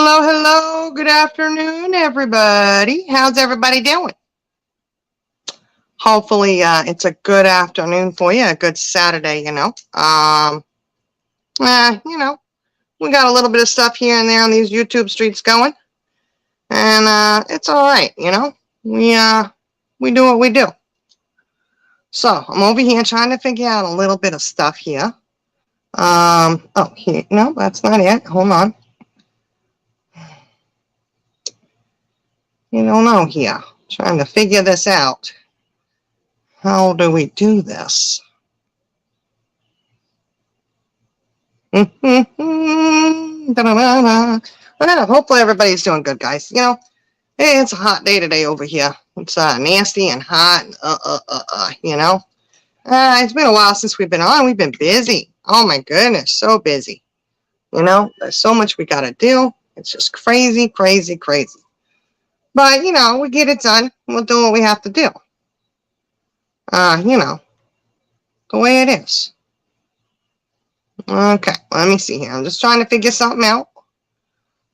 Hello, hello. Good afternoon, everybody. How's everybody doing? Hopefully, it's a good afternoon for you, a good Saturday. Eh, you know, we got a little bit of stuff here and there on these YouTube streets going, and it's all right. We do what we do. So I'm over here trying to figure out a little bit of stuff here. Oh, here, no, that's not it. Hold on. You don't know here. Trying to figure this out. How do we do this? Hopefully everybody's doing good, guys. Hey, it's a hot day today over here. It's nasty and hot. It's been a while since we've been on. We've been busy. Oh my goodness, so busy. There's so much we gotta do. It's just crazy, crazy, crazy. But we get it done. We'll do what we have to do. The way it is. Okay, let me see here. I'm just trying to figure something out.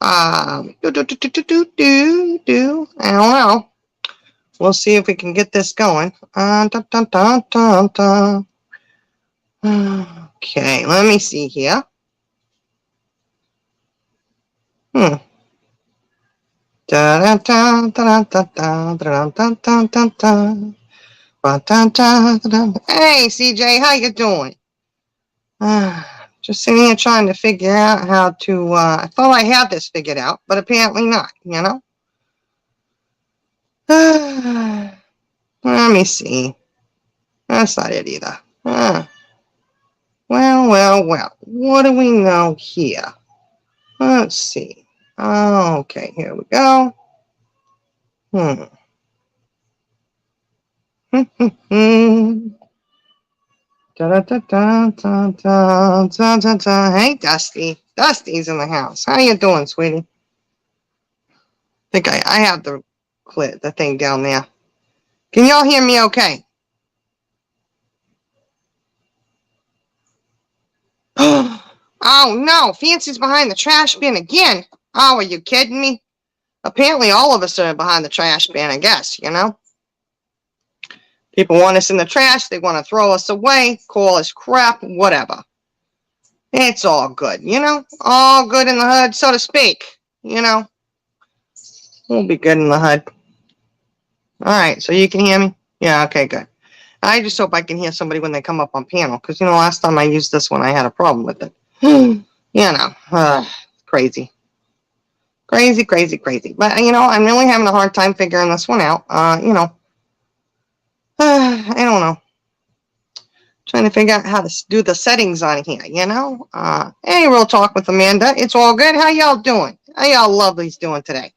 I don't know. We'll see if we can get this going. Okay, let me see here. Hey, CJ, how you doing? Just sitting here trying to figure out how to, I thought I had this figured out, but apparently not. Let me see. That's not it either. Well. What do we know here? Let's see. Okay, here we go. Hey, Dusty. Dusty's in the house. How you doing, sweetie? I think I have the thing down there. Can y'all hear me okay? Oh no, Fancy's behind the trash bin again. Oh, are you kidding me? Apparently all of us are behind the trash bin, I guess, People want us in the trash, they want to throw us away, call us crap, whatever. It's all good, All good in the hood, so to speak, We'll be good in the hood. Alright, so you can hear me? Yeah, okay, good. I just hope I can hear somebody when they come up on panel, because, last time I used this one, I had a problem with it. Crazy. Crazy, crazy, crazy. But, I'm really having a hard time figuring this one out. I don't know. Trying to figure out how to do the settings on here, Hey, Real Talk with Amanda. It's all good. How y'all doing? How y'all lovelies doing today?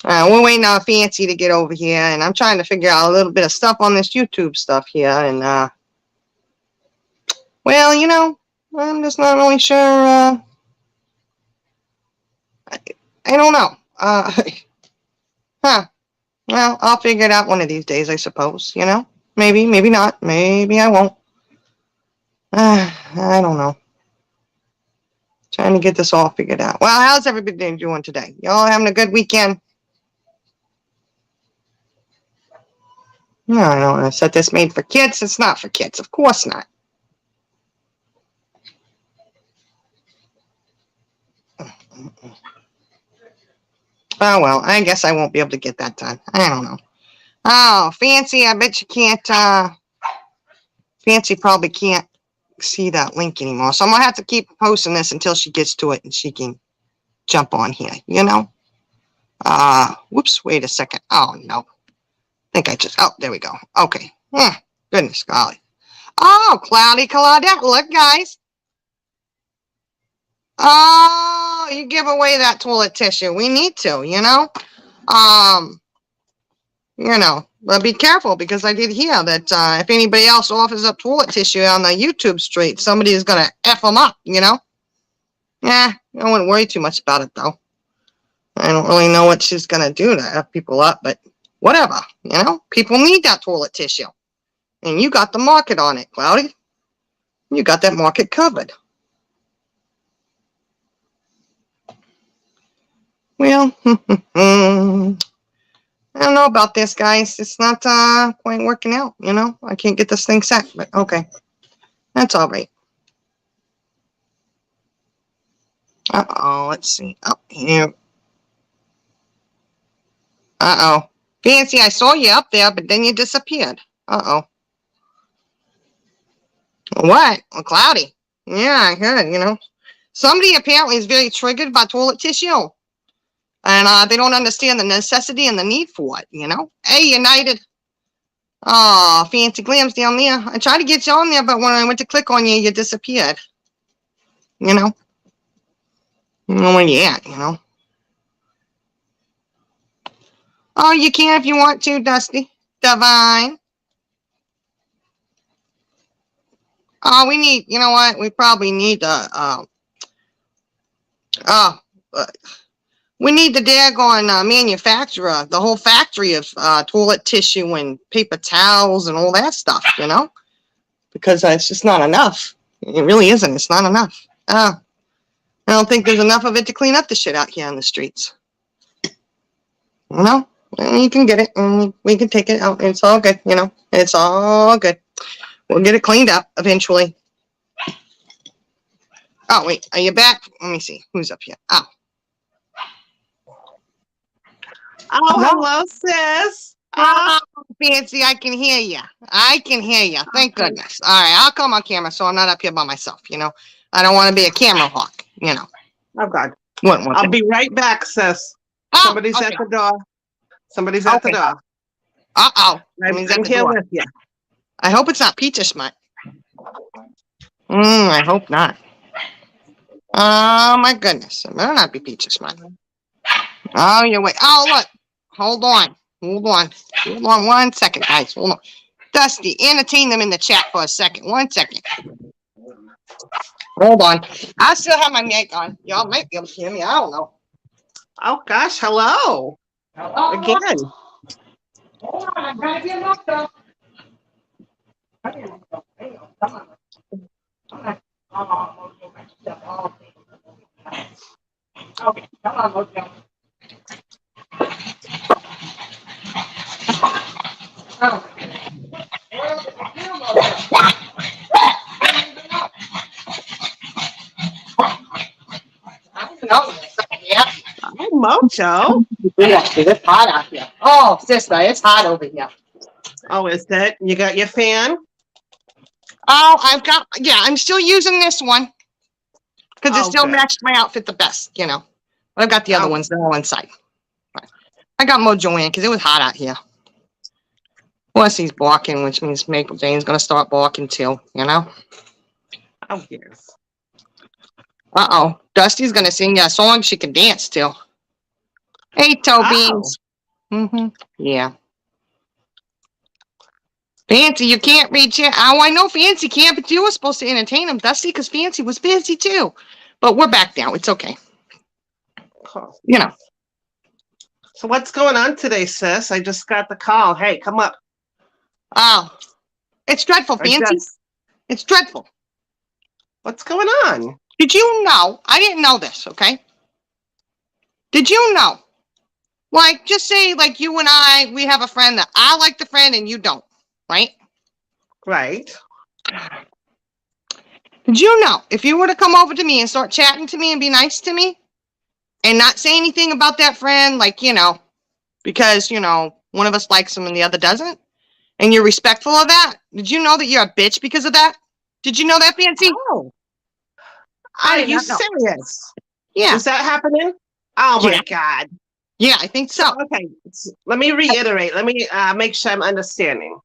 We're waiting on Fancy to get over here, and I'm trying to figure out a little bit of stuff on this YouTube stuff here, and, well, I'm just not really sure, I don't know. Well, I'll figure it out one of these days, I suppose, Maybe, maybe not. Maybe I won't. I don't know. Trying to get this all figured out. Well, how's everybody doing today? Y'all having a good weekend? No, I don't want to set this made for kids. It's not for kids. Of course not. Oh, well, I guess I won't be able to get that done. I don't know. Oh, Fancy, I bet you can't, Fancy probably can't see that link anymore. So I'm going to have to keep posting this until she gets to it and she can jump on here, Whoops, wait a second. Oh, no. I think there we go. Okay. Goodness golly. Oh, Cloudy Claudette, look, guys. Oh, you give away that toilet tissue. We need to, But be careful, because I did hear that if anybody else offers up toilet tissue on the YouTube street, somebody is going to F them up, Yeah, I wouldn't worry too much about it, though. I don't really know what she's going to do to F people up, but whatever, People need that toilet tissue. And you got the market on it, Cloudy. You got that market covered. Well, I don't know about this, guys. It's not quite working out, you know. I can't get this thing set, but okay. That's all right. Uh-oh, let's see. Oh, here. Uh-oh. Fancy, I saw you up there, but then you disappeared. Uh-oh. What? Well, cloudy. Yeah, I heard, you know. Somebody apparently is very triggered by toilet tissue. And they don't understand the necessity and the need for it, you know. Hey, United. Oh, Fancy Glam's down there. I tried to get you on there, but when I went to click on you, you disappeared. You know? I don't know where you at, you know? Oh, you can if you want to, Dusty. Divine. Oh, we need, you know what? We probably need we need the daggone manufacturer, the whole factory of toilet tissue and paper towels and all that stuff, you know? Because it's just not enough. It really isn't. It's not enough. I don't think there's enough of it to clean up the shit out here on the streets. You know? You can get it, and we can take it out. It's all good, you know? It's all good. We'll get it cleaned up eventually. Oh, wait. Are you back? Let me see. Who's up here? Oh. Oh, hello, sis. Oh, Fancy, I can hear you. I can hear you. Thank goodness. All right, I'll come on camera so I'm not up here by myself, you know. I don't want to be a camera hawk, you know. Oh, God. I'll be right back, sis. Oh, Somebody's at the door. Somebody's at the door. Uh-oh. I'm here with you. I hope it's not Pizza Smut. I hope not. Oh, my goodness. It better not be Pizza Smut. Oh, you're wait. Oh, look. Hold on. Hold on 1 second, guys. Hold on. Dusty, entertain them in the chat for a second. 1 second. Hold on. I still have my mic on. Y'all might be able to hear me. I don't know. Oh, gosh. Hello. Again. Hold on. I'm trying to get locked up. Okay, come on, Mojo. Oh, Mojo. It's hot out here. Oh, sister, it's hot over here. Oh, is that? You got your fan? Oh, I'm still using this one because it still matched my outfit the best, you know. But I've got the other ones, they're all inside. I got Mojo in because it was hot out here. Plus, he's barking, which means Maple Jane's going to start barking too, you know? Oh, yes. Uh-oh. Dusty's going to sing you a song she can dance to. Hey, Toe Beans. Yeah. Fancy, you can't read chat. Oh, I know Fancy can't, but you were supposed to entertain him, Dusty, because Fancy was busy too. But we're back now. It's okay. Cool. You know. So what's going on today, sis? I just got the call. Hey, come up. Oh, it's dreadful, Fancy. It's dreadful. What's going on? Did you know? I didn't know this, okay? Did you know? Like, just say, like, you and I, we have a friend that I like the friend and you don't, right? Right. Did you know, if you were to come over to me and start chatting to me and be nice to me and not say anything about that friend, like, you know, because, you know, one of us likes them and the other doesn't, and you're respectful of that, did you know that you're a bitch because of that? Did you know that, Fancy? Oh. Are you serious? Yeah. Is that happening? Oh, my God. Yeah, I think so. Okay. Let me reiterate. Let me make sure I'm understanding.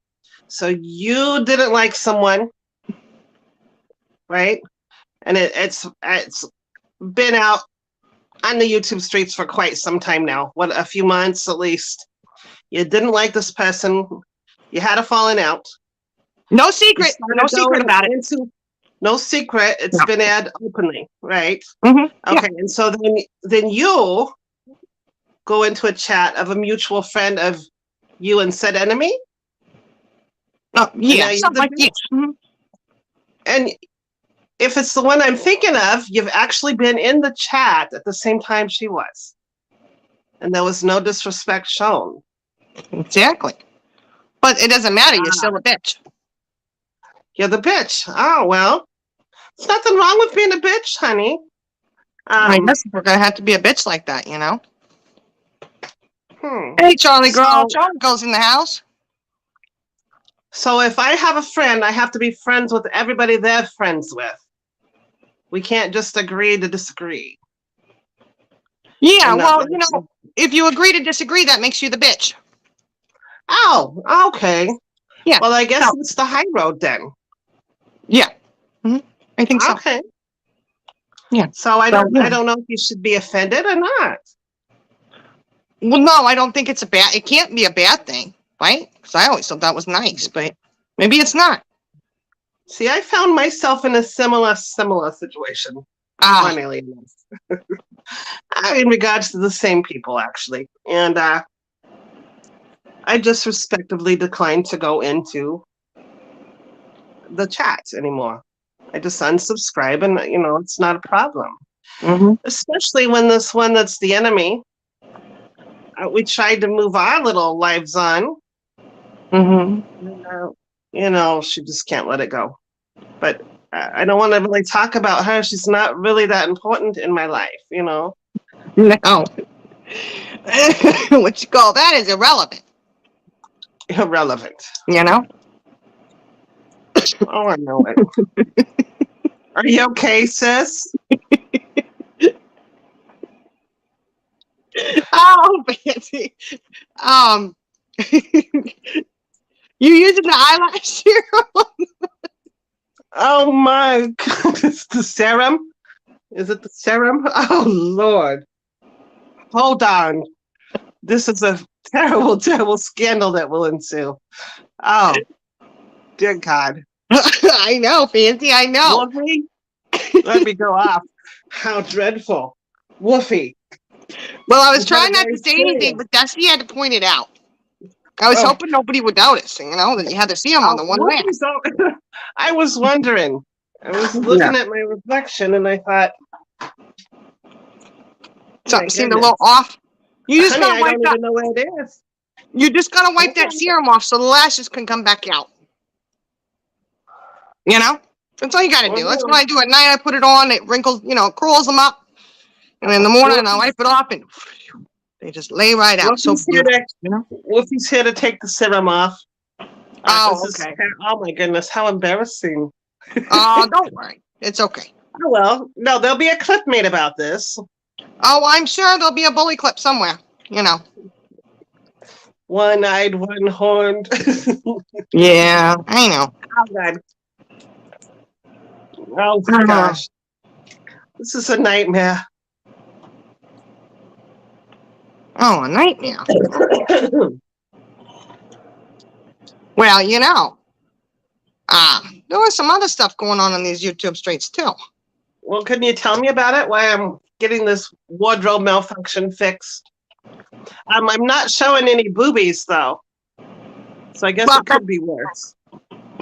So you didn't like someone, right? And it's been out on the YouTube streets for quite some time now. A few months at least. You didn't like this person. You had a falling out. No secret. No secret about it. No secret. It's been aired openly, right? Okay. And so then you go into a chat of a mutual friend of you and said enemy. Yeah, something like that. And if it's the one I'm thinking of, you've actually been in the chat at the same time she was. and there was no disrespect shown. Exactly. But it doesn't matter. You're Ah, still a bitch. you're the bitch. Oh, well, there's nothing wrong with being a bitch, honey. I Um, guess we're gonna have to be a bitch like that, you know. hmm. Hey, Charlie girl. So, Charlie goes in the house. so if I have a friend, I have to be friends with everybody they're friends with. We can't just agree to disagree. Yeah. And not Well, like, you know, if you agree to disagree, that makes you the bitch. oh, okay. Yeah. Well, I guess So. it's the high road then. Yeah. hmm I think so. Okay. Yeah. So I So don't, yeah. I don't know if you should be offended or not. Well, no, I don't think it's a bad. It can't be a bad thing, right? Because I always thought that was nice, but maybe it's not. See, I found myself in a similar situation. Ah. Funnily enough, in regards to the same people actually, and I just respectively declined to go into the chat anymore. I just unsubscribe, and it's not a problem. hmm Especially when this one that's the enemy, we tried to move our little lives on. hmm And, she just can't let it go. But I don't want to really talk about her. She's not really that important in my life. No. What you call that is irrelevant. Irrelevant. You know. Oh, I know it. Are you okay, sis? Oh, fancy. Um. You using the eyelash serum? Oh my goodness, the serum? Is it the serum? Oh Lord. Hold on. This is a terrible, terrible scandal that will ensue. Oh, dear God. I know, fancy. I know. Wolfie, let me go off. How dreadful. Wolfie, Well, I was we've got a trying not very to say anything, serious. but Dusty had to point it out. I was Oh, hoping nobody would notice, you know, that you had to see him on the one leg. Wolfie's all, I was wondering. I was Yeah. looking at my reflection and I thought, my Something seemed a little goodness. off. You just Honey, gotta I wipe don't that. even know where it is. You just gotta wipe that Okay. serum off so the lashes can come back out. You know, that's all you gotta do. That's what I do at night. I put it on. It wrinkles, you know, curls them up, and in the morning I wipe it off, and they just lay right out. So Wolfie's here beautiful, to you know. Wolfie's here to take the serum off. Oh, This is okay. oh my goodness, how embarrassing. Oh, don't worry. It's okay. Oh well, no, there'll be a clip made about this. Oh, I'm sure there'll be a bully clip somewhere. You know. One-eyed, one-horned. Yeah, I know. Oh God. Oh gosh. This is a nightmare. Oh, a nightmare. Well, you know, there was some other stuff going on these YouTube streets too. Well, can you tell me about it? Why I'm getting this wardrobe malfunction fixed? I'm not showing any boobies though, so I guess Well, it could be worse.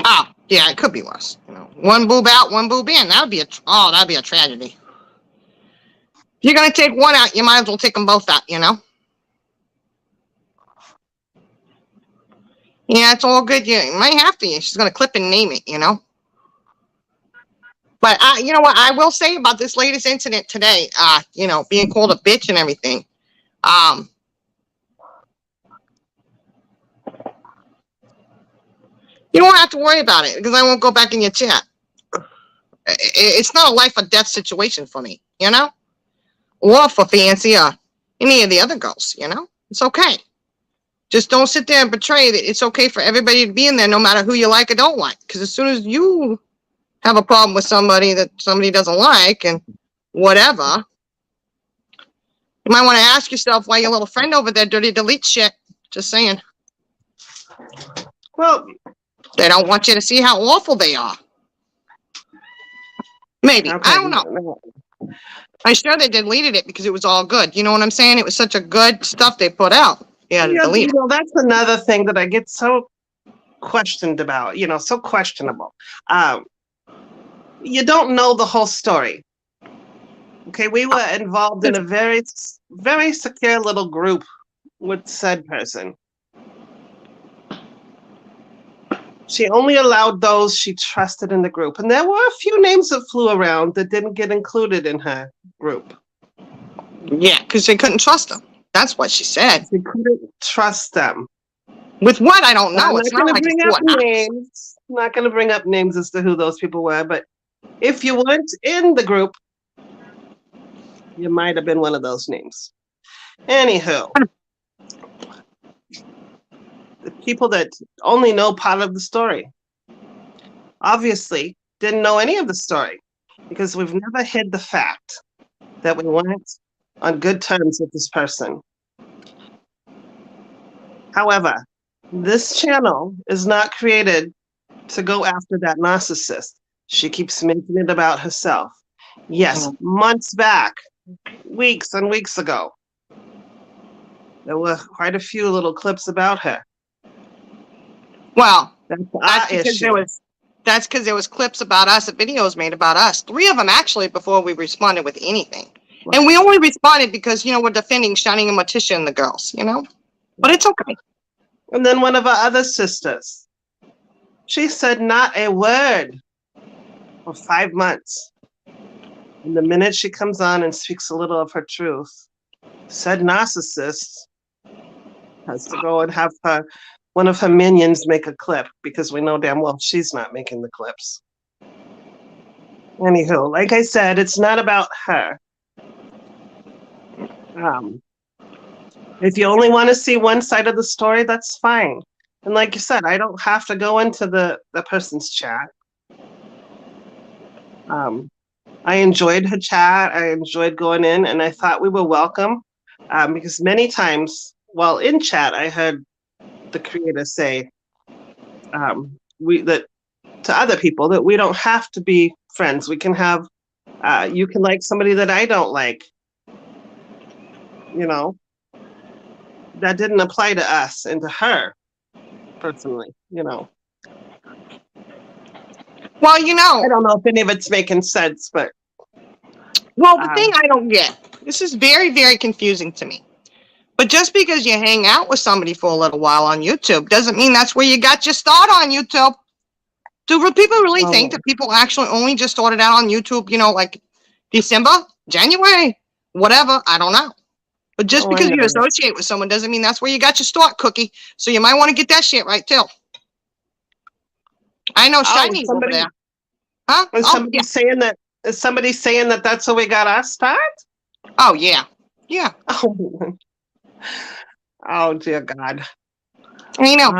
oh, yeah, it could be worse. You know, one boob out, one boob in. That'd be a tragedy. If you're gonna take one out, you might as well take them both out. You know. Yeah, it's all good. You might have to. She's gonna clip and name it. You know. But you know what I will say about this latest incident today? You know, being called a bitch and everything. You don't have to worry about it because I won't go back in your chat. It's not a life or death situation for me, you know, or for Fancy or any of the other girls. You know, it's okay. Just don't sit there and betray that it's okay for everybody to be in there, no matter who you like or don't like. Because as soon as you have a problem with somebody that somebody doesn't like and whatever, you might want to ask yourself why your little friend over there dirty delete shit. Just saying. Well, They don't want you to see how awful they are. Maybe. okay. I don't know. I'm sure they deleted it because it was all good. You know what I'm saying? It was such a good stuff they put out. Yeah, to delete it. That's another thing that I get so questioned about. So questionable. You don't know the whole story. Okay, we were involved in a very, very secure little group with said person. She only allowed those she trusted in the group. And there were a few names that flew around that didn't get included in her group. Yeah, because they couldn't trust them. That's what she said. She couldn't trust them. With what? I don't know. I'm It's not not going to like bring it's up Fort Knox. names. I'm not going to bring up names as to who those people were. But if you weren't in the group, you might have been one of those names. Anywho, the people that only know part of the story obviously didn't know any of the story, because we've never hid the fact that we weren't on good terms with this person. However, this channel is not created to go after that narcissist. She keeps making it about herself. Yes, months back, weeks and weeks ago, there were quite a few little clips about her. Well, That's that's our because issue. that's because there was clips about us, videos made about us. 3 of them actually before we responded with anything. And we only responded because, we're defending Shining and Morticia and the girls, But it's okay. And then one of our other sisters, she said not a word for 5 months. And the minute she comes on and speaks a little of her truth, said narcissist has to go and have one of her minions make a clip, because we know damn well she's not making the clips. Anywho, like I said, it's not about her. If you only want to see one side of the story, that's fine. And like you said, I don't have to go into the person's chat. I enjoyed her chat. I enjoyed going in, and I thought we were welcome, because many times while in chat, I heard the creator say that to other people that we don't have to be friends. We can have, you can like somebody that I don't like. That didn't apply to us and to her personally. Well, I don't know if any of it's making sense, but. Well, the thing I don't get, this is very, very confusing to me. But just because you hang out with somebody for a little while on YouTube doesn't mean that's where you got your start on YouTube. Do people really think that people actually only just started out on YouTube, like December, January, whatever? I don't know. But just because you associate with someone doesn't mean that's where you got your start, Cookie. So you might want to get that shit right, too. I know Shiny's over there. Huh? Is somebody saying that? Is somebody saying that that's how we got our start? Oh, yeah. Yeah. Oh, dear God. I know.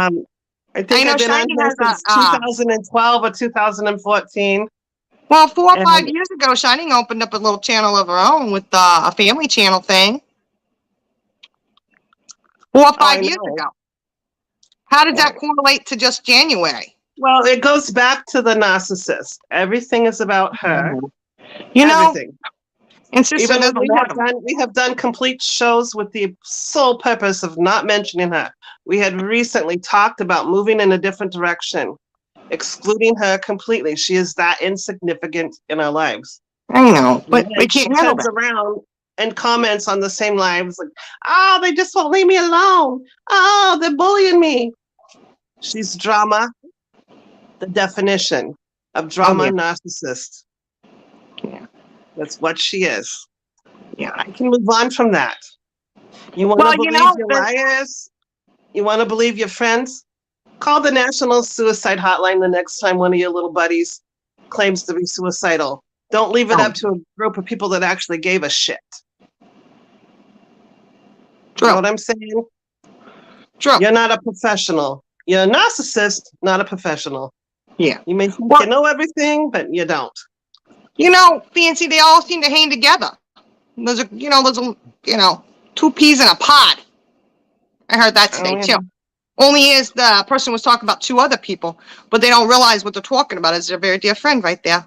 I think I've been on here since 2012 or 2014. Well, 4 or 5 years ago, Shining opened up a little channel of her own with a family channel thing. 4 or 5 years ago. How did that correlate to just January? Well, it goes back to the narcissist. Everything is about her. Everything. And even we have done complete shows with the sole purpose of not mentioning her. We had recently talked about moving in a different direction, excluding her completely. She is that insignificant in our lives. I know, but we can't handle that. Around and comments on the same lives like, oh, they just won't leave me alone. Oh, they're bullying me. She's drama, the definition of drama narcissist. Yeah. That's what she is. Yeah. I can move on from that. You want to believe your liars? You want to believe your friends? Call the National Suicide Hotline the next time one of your little buddies claims to be suicidal. Don't leave it up to a group of people that actually gave a shit. True. You know what I'm saying? True. You're not a professional. You're a narcissist, not a professional. Yeah. You may think you know everything, but you don't. Fancy, they all seem to hang together. There's a 2 peas in a pod. I heard that today, too. Only is the person was talking about 2 other people, but they don't realize what they're talking about is their very dear friend right there,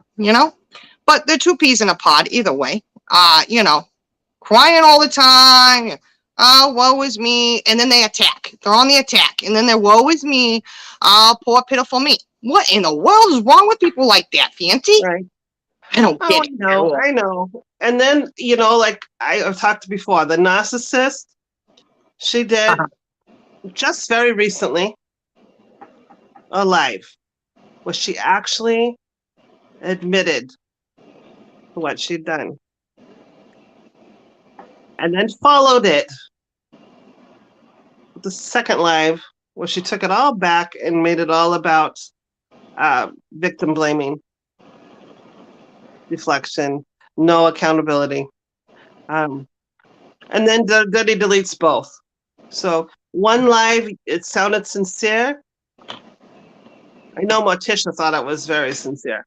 But they're 2 peas in a pod, either way. Crying all the time. Oh, woe is me. And then they attack. They're on the attack. And then they're, woe is me. Oh, poor pitiful me. What in the world is wrong with people like that, Fancy? Right. I don't get it. I know. And then, like I've talked before, the narcissist, she did just very recently a live where she actually admitted to what she'd done. And then followed it with the second live where she took it all back and made it all about victim blaming, deflection, no accountability. And then Goody deletes both. So one live, it sounded sincere. I know Morticia thought it was very sincere.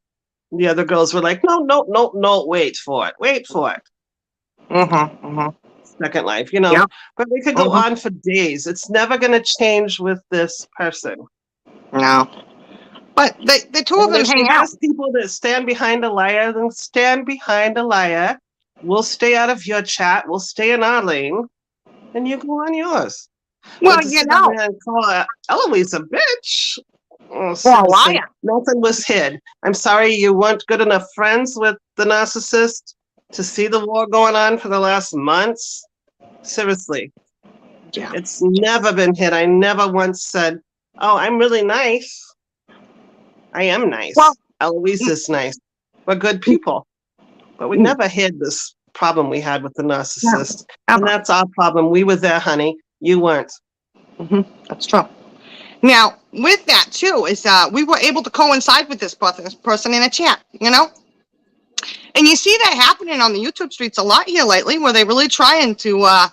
The other girls were like, no, wait for it. Second life, Yeah. But we could go on for days. It's never going to change with this person. No. But the two of them hang out. If people that stand behind a liar, then stand behind a liar. We'll stay out of your chat. We'll stay in our lane. And you go on yours. Well, but to call Eloise a bitch. Liar. Nothing was hid. I'm sorry you weren't good enough friends with the narcissist to see the war going on for the last months. Seriously. Yeah. It's never been hid. I never once said, oh, I'm really nice. I am nice. Well, Eloise is nice. We're good people. But we never hid this problem we had with the narcissist. And that's our problem. We were there, honey. You weren't. That's true. Now, with that, too, is we were able to coincide with this person in a chat, And you see that happening on the YouTube streets a lot here lately, where they're really trying to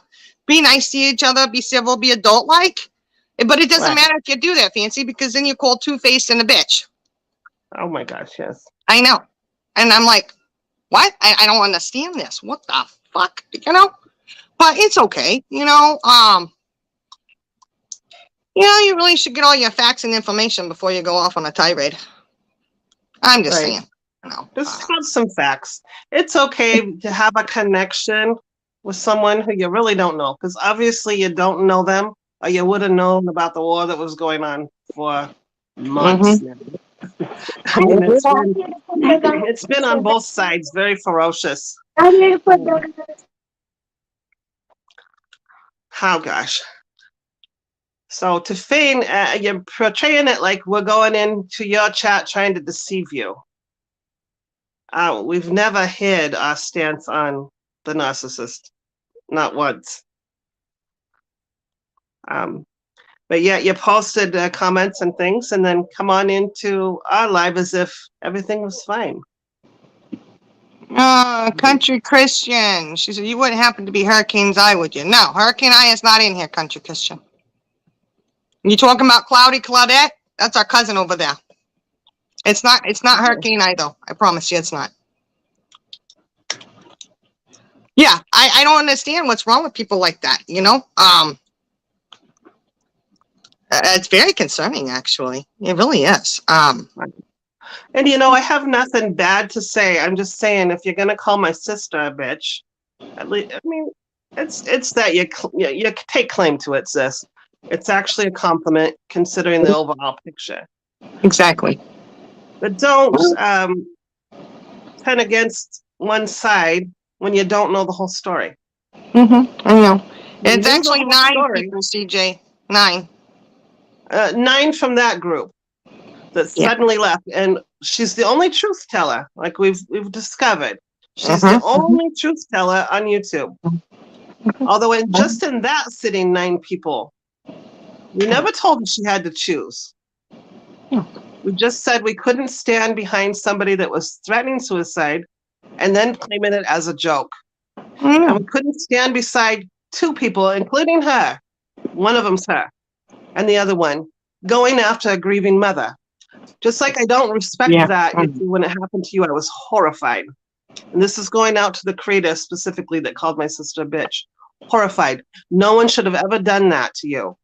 be nice to each other, be civil, be adult-like. But it doesn't matter if you do that, Fancy, because then you're called two-faced and a bitch. Oh, my gosh, yes. I know. And I'm like, what? I don't understand this. What the fuck? But it's okay. You really should get all your facts and information before you go off on a tirade. I'm just saying. Just have some facts. It's okay to have a connection with someone who you really don't know, because obviously you don't know them, or you would have known about the war that was going on for months now. I mean, it's been on both sides, very ferocious. Oh, gosh. So to feign, you're portraying it like we're going into your chat trying to deceive you. We've never hid our stance on the narcissist, not once. But yet you posted comments and things and then come on into our live as if everything was fine. Country Christian. She said, you wouldn't happen to be Hurricane's Eye, would you? No, Hurricane Eye is not in here, Country Christian. You talking about Cloudy Claudette? That's our cousin over there. It's not Hurricane Eye, though. I promise you it's not. Yeah, I don't understand what's wrong with people like that, It's very concerning, actually. It really is. And I have nothing bad to say. I'm just saying, if you're gonna call my sister a bitch, at least it's that you take claim to it, sis. It's actually a compliment considering the overall picture. Exactly. But don't turn against one side when you don't know the whole story. I know. It's actually 9 people, CJ. 9. 9 from that group that suddenly left, and she's the only truth teller. Like we've discovered, she's the only truth teller on YouTube. Although just in that sitting, 9 people, we never told her she had to choose. We just said we couldn't stand behind somebody that was threatening suicide and then claiming it as a joke. And we couldn't stand beside 2 people, including her. One of them's her. And the other one going after a grieving mother. Just like I don't respect that when it happened to you, I was horrified. And this is going out to the creator specifically that called my sister a bitch. Horrified. No one should have ever done that to you.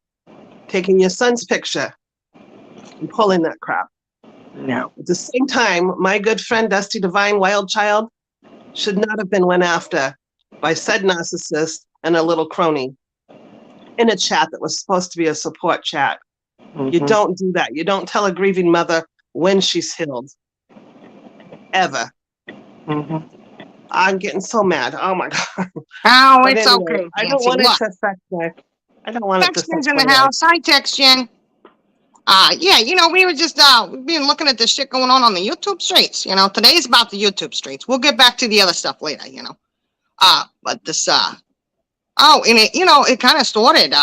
Taking your son's picture and pulling that crap. No. At the same time, my good friend Dusty Divine Wildchild should not have been went after by said narcissist and a little crony in a chat that was supposed to be a support chat. You don't do that. You don't tell a grieving mother when she's healed. Ever. I'm getting so mad. Oh my God. Oh, But it's anyway, okay, I don't Fancy. want it Look, to affect my. I don't want it to affect Textion's in my the life. house. Hi, Texion. Yeah, we were just we've been looking at this shit going on the YouTube streets. Today's about the YouTube streets. We'll get back to the other stuff later. But this and it kind of started.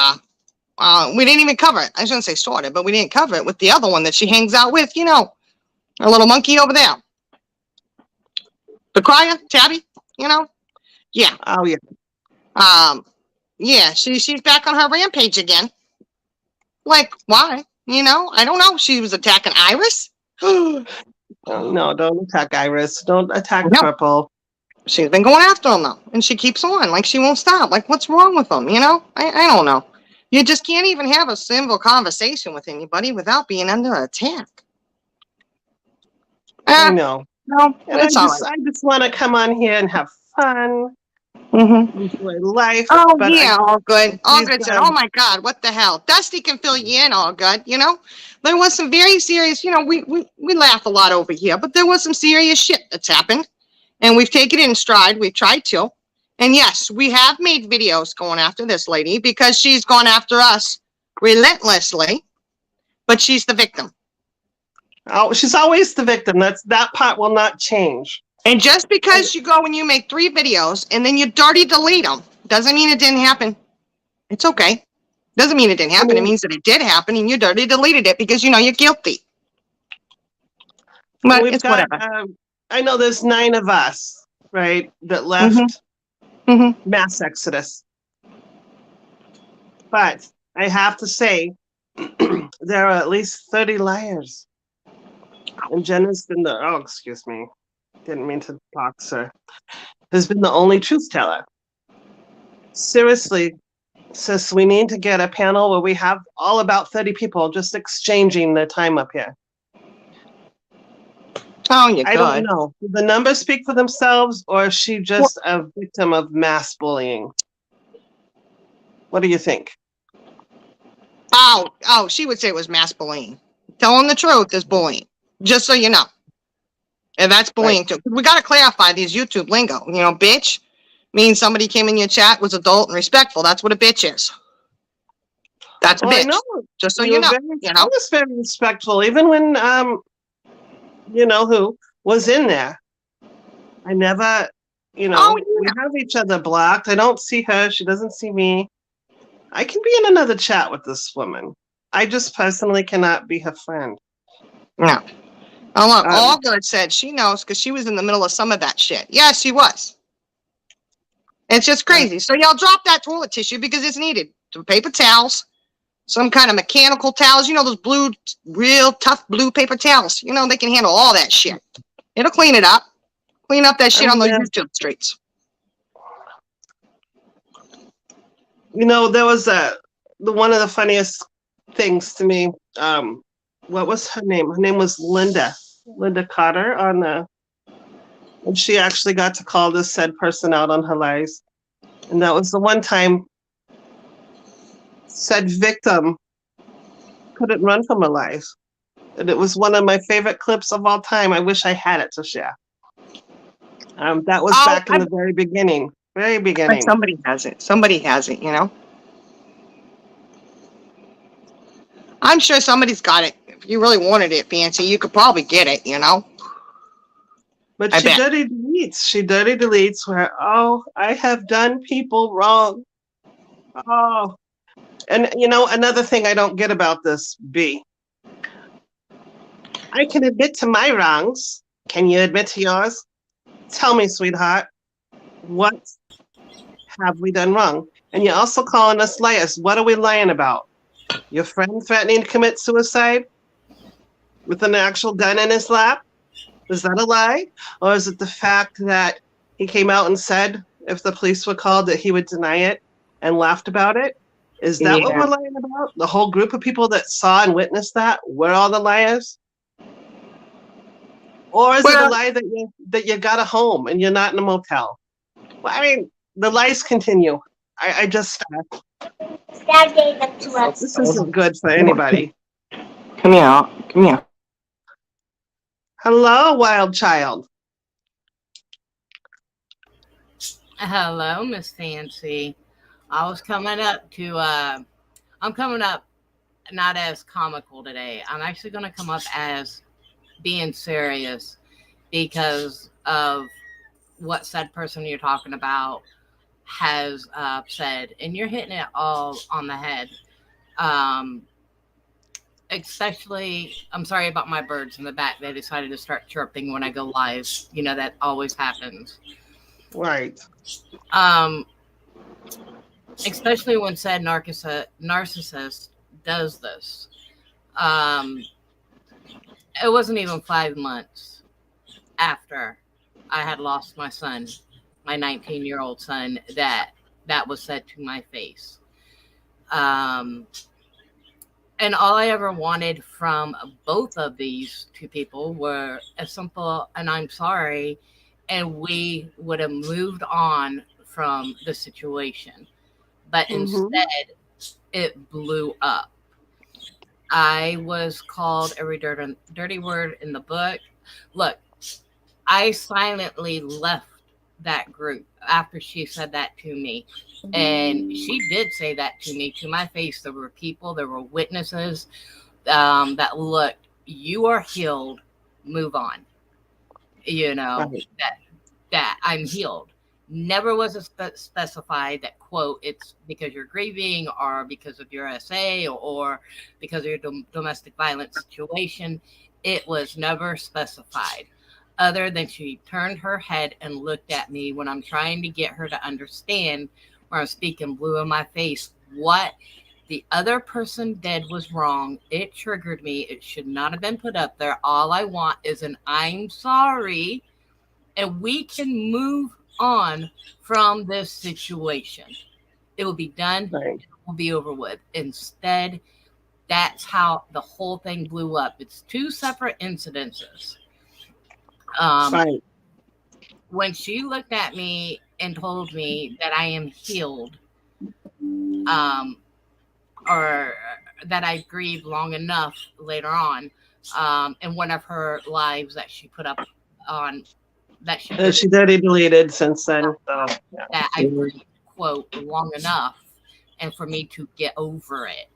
We didn't even cover it. I shouldn't say started, but we didn't cover it with the other one that she hangs out with. Our little monkey over there, the crier, Tabby. Yeah. Oh yeah. Yeah. She's back on her rampage again. Like why? I don't know. She was attacking Iris. No, don't attack Iris. Don't attack No. Purple. She's been going after him though, and she keeps on. Like she won't stop. Like what's wrong with them? I don't know. You just can't even have a simple conversation with anybody without being under attack. I know. No, And it's all right. I just want to come on here and have fun, enjoy life. Oh But yeah, all good, all these, good. Oh my God, what the hell? Dusty can fill you in, all good. There was some very serious. We laugh a lot over here, but there was some serious shit that's happened, and we've taken it in stride. We've tried to, and yes, we have made videos going after this lady because she's gone after us relentlessly, but she's the victim. Oh, she's always the victim. That part will not change. And just because you go and you make 3 videos and then you dirty delete them, doesn't mean it didn't happen. It's okay. Doesn't mean it didn't happen. It means that it did happen and you dirty deleted it because you're guilty. But it's whatever. I know there's 9 of us, right, that left mass exodus. But I have to say, there are at least 30 liars. And Jenna's been excuse me. Didn't mean to talk, sir. Has been the only truth teller. Seriously, sis, we need to get a panel where we have all about 30 people just exchanging their time up here. Oh, you I don't know. Do the numbers speak for themselves, or is she just a victim of mass bullying? What do you think? Oh, she would say it was mass bullying. Telling the truth is bullying. Just so you know. And that's bullying too. We got to clarify these YouTube lingo. Bitch means somebody came in your chat, was adult and respectful. That's what a bitch is. That's a bitch. I know. Just so you know. I was very respectful, even when who was in there. I never, we have each other blocked. I don't see her. She doesn't see me. I can be in another chat with this woman. I just personally cannot be her friend. No. Oh, look, all good said she knows because she was in the middle of some of that shit. Yeah, she was. It's just crazy. So y'all drop that toilet tissue because it's needed. Some paper towels, some kind of mechanical towels. Those blue, real tough blue paper towels. They can handle all that shit. It'll clean it up. Clean up that shit on those YouTube streets. There was one of the funniest things to me. What was her name? Her name was Linda Cotter and she actually got to call this said person out on her lies. And that was the one time said victim couldn't run from her lies. And it was one of my favorite clips of all time. I wish I had it to share. That was back in the very beginning. Very beginning. But somebody has it. Somebody has it, I'm sure somebody's got it. If you really wanted it, Fancy, you could probably get it, But she dirty deletes. She dirty deletes where, I have done people wrong. Oh. And, another thing I don't get about this, B. I can admit to my wrongs. Can you admit to yours? Tell me, sweetheart, what have we done wrong? And you're also calling us liars. What are we lying about? Your friend threatening to commit suicide with an actual gun in his lap? Is that a lie? Or is it the fact that he came out and said if the police were called that he would deny it and laughed about it? Is that what we're lying about? The whole group of people that saw and witnessed that were all the liars? Or is it a lie that you got a home and you're not in a motel? Well, I mean, the lies continue. I just... Dad gave them to us. This isn't good for anybody. Come here. Come here. Hello, wild child. Hello, Miss Fancy. I was coming up to I'm coming up not as comical today. I'm actually gonna come up as being serious because of what said person you're talking about has said, and you're hitting it all on the head. Um, Especially, I'm sorry about my birds in the back. They decided to start chirping when I go live. You know that always happens. Right. Um, Especially when said narcissist does this. Um, it wasn't even 5 months after I had lost my son, my 19-year-old son, that was said to my face. Um, and all I ever wanted from both of these two people were a simple "and I'm sorry," and we would have moved on from the situation. But Mm-hmm. instead, it blew up. I was called every dirty word in the book. Look, I silently left that group after she said that to me. And she did say that to me to my face. There were people, there were witnesses that looked, you are healed, move on. You know, Right. that I'm healed. Never was it specified that, quote, it's because you're grieving or because of your SA or because of your domestic violence situation. It was never specified, other than she turned her head and looked at me when I'm trying to get her to understand where I'm speaking blue in my face. What the other person did was wrong. It triggered me. It should not have been put up there. All I want is an "I'm sorry," and we can move on from this situation. It will be done. Right. It will be over with. Instead, that's how the whole thing blew up. It's two separate incidences. Um, Right. when she looked at me and told me that I am healed, um, or that I grieved long enough later on, in one of her lives that she put up on that she And did, she already deleted since then. So yeah. that I grieved, quote, long enough and for me to get over it.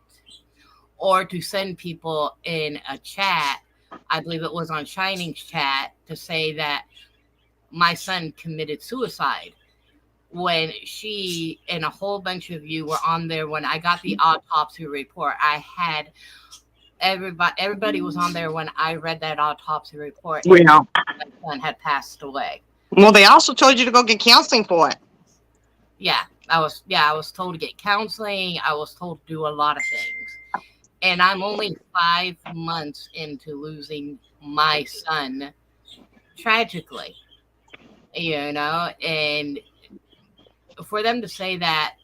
Or to send people in a chat, I believe it was on Shining's chat, to say that my son committed suicide, when she and a whole bunch of you were on there when I got the autopsy report. I had everybody was on there when I read that autopsy report, and Yeah. my son had passed away. Well, they also told you to go get counseling for it. I was told to get counseling. I was told to do a lot of things. And I'm only 5 months into losing my son tragically, and for them to say that,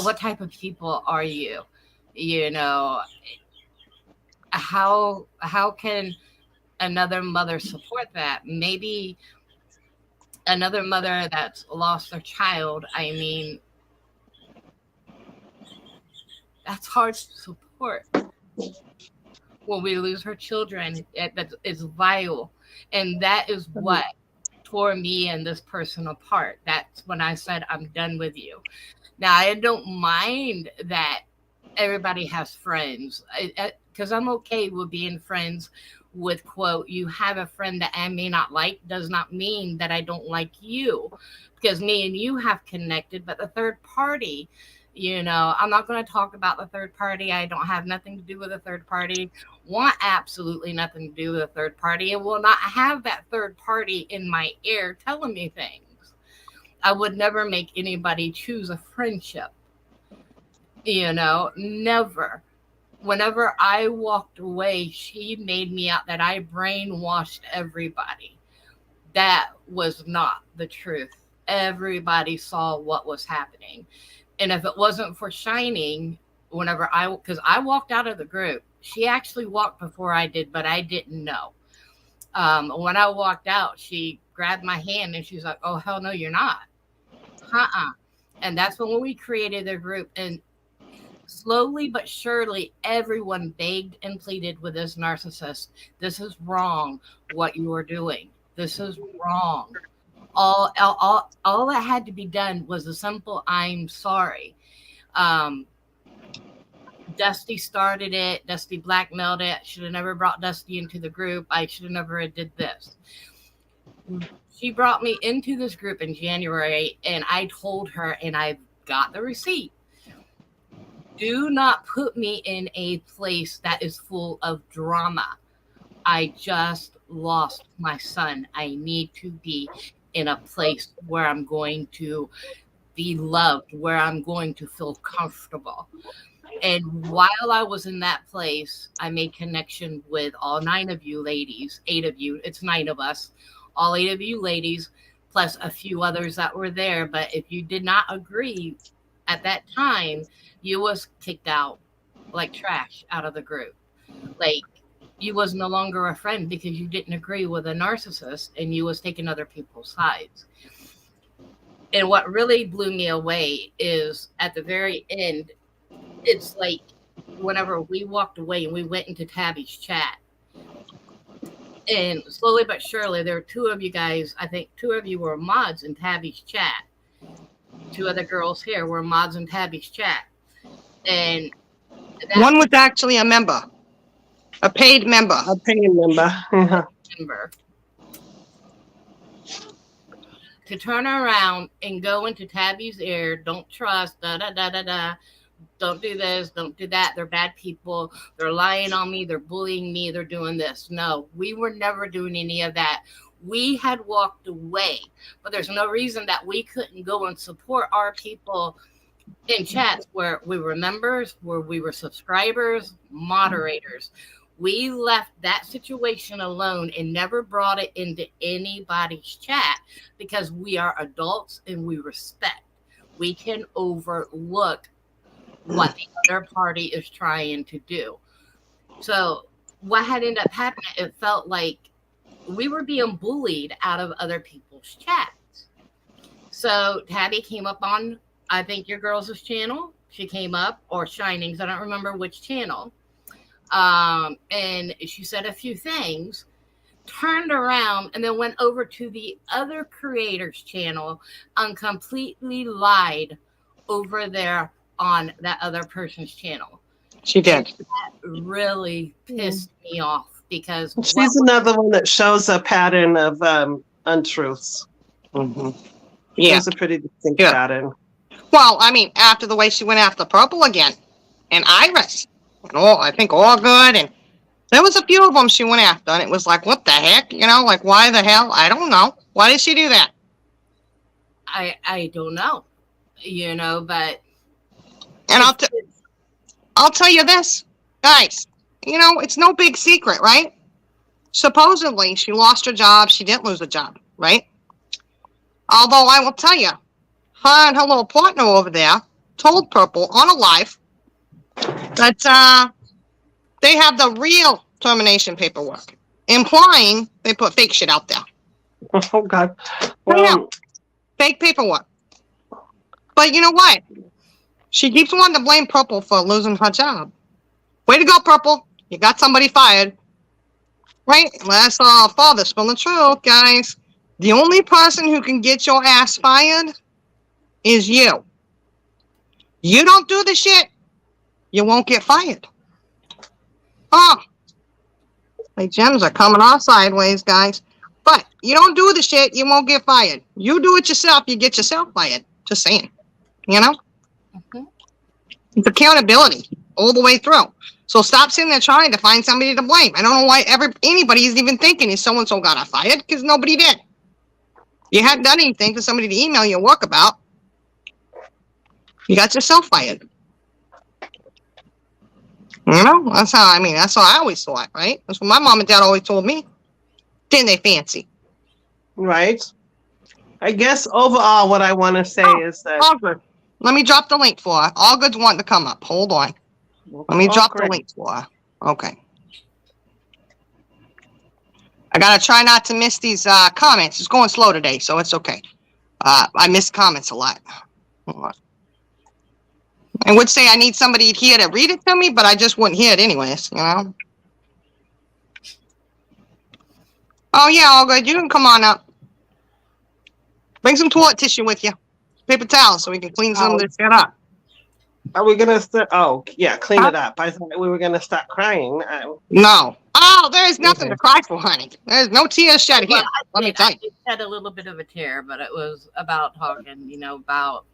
what type of people are you? You know, how can another mother support that? Maybe another mother that's lost their child, I mean, that's hard to support. When we lose our children, that is vital. And that is what tore me and this person apart. That's when I said, I'm done with you. Now, I don't mind that everybody has friends, because I'm okay with being friends with, quote, you have a friend that I may not like does not mean that I don't like you, because me and you have connected. But the third party, I'm not going to talk about the third party. I don't have nothing to do with the third party, want absolutely nothing to do with the third party, and will not have that third party in my ear telling me things. I would never make anybody choose a friendship, never. Whenever I walked away, she made me out that I brainwashed everybody. That was not the truth. Everybody saw what was happening. And if it wasn't for Shining, because I walked out of the group, she actually walked before I did, but I didn't know. When I walked out, she grabbed my hand and she's like, "Oh, hell no, you're not." And that's when we created the group. And slowly but surely, everyone begged and pleaded with this narcissist. This is wrong, what you are doing. This is wrong. All that had to be done was a simple "I'm sorry." Um, Dusty started it. Dusty blackmailed it. Should have never brought Dusty into the group. I should have never did this. She brought me into this group in January, and I told her, and I got the receipt. Do not put me in a place that is full of drama. I just lost my son. I need to be in a place where I'm going to be loved, where I'm going to feel comfortable. And while I was in that place, I made connection with all 9 of you ladies, 8 of you. It's 9 of us, all 8 of you ladies, plus a few others that were there. But if you did not agree at that time, you was kicked out like trash out of the group. Like you was no longer a friend because you didn't agree with a narcissist and you was taking other people's sides. And what really blew me away is at the very end, it's like whenever we walked away and we went into Tabby's chat, and slowly but surely there were 2 of you guys, I think 2 of you were mods in Tabby's chat. 2 other girls here were mods in Tabby's chat. And One was actually a member, a paid member. A paying member. Yeah. member to turn around and go into Tabby's ear, don't trust, da da da da da. Don't do this, don't do that. They're bad people. They're lying on me. They're bullying me. They're doing this. No, we were never doing any of that. We had walked away, but there's no reason that we couldn't go and support our people in chats where we were members, where we were subscribers, moderators. We left that situation alone and never brought it into anybody's chat because we are adults and we respect. We can overlook what the other party is trying to do. So what had ended up happening, it felt like we were being bullied out of other people's chats. So Tabby came up on, I think, your girls' channel. She came up, or Shining's, I don't remember which channel. And she said a few things, turned around, and then went over to the other creator's channel and completely lied over there on that other person's channel. She did. And that really pissed me off because She's another one that shows a pattern of untruths. Mm-hmm. Yeah. There's a pretty distinct pattern. Well, I mean, after the way she went after Purple again, and Iris, and all, I think all good, and there was a few of them she went after, and it was like, what the heck? You know, like, why the hell? I don't know. Why did she do that? I don't know, you know, but. And I'll tell you this, guys, you know, it's no big secret, right? Supposedly, she lost her job. She didn't lose a job, right? Although I will tell you, her and her little partner over there told Purple on a live that they have the real termination paperwork, implying they put fake shit out there. Oh, God. Well, fake paperwork. But you know what? She keeps wanting to blame Purple for losing her job. Way to go, Purple. You got somebody fired. Right? That's our father spilling the truth, guys. The only person who can get your ass fired is you. You don't do the shit, you won't get fired. Oh. My gems are coming off sideways, guys. But you don't do the shit, you won't get fired. You do it yourself, you get yourself fired. Just saying. You know? Mm-hmm. It's accountability all the way through. So stop sitting there trying to find somebody to blame. I don't know why anybody is even thinking is so-and-so got fired, because nobody did. You hadn't done anything for somebody to email you work about. You got yourself fired. You know, that's how I always thought, right? That's what my mom and dad always told me. Didn't they fancy? Right. I guess overall what I want to say is that... All good. Let me drop the link for her. All good's wanting to come up. Hold on. Let me drop the link for her. Okay. I got to try not to miss these comments. It's going slow today, so it's okay. I miss comments a lot. I would say I need somebody here to read it to me, but I just wouldn't hear it anyways, you know? Oh, yeah, all good. You can come on up. Bring some toilet tissue with you. Paper towels so we can clean some of this shit up. Are we gonna start? Oh, yeah, clean it up. I thought we were gonna start crying. No. Oh, there's nothing Okay. to cry for, honey. There's no tears shed here. Let me tell I you. did shed a little bit of a tear, but it was about talking, about.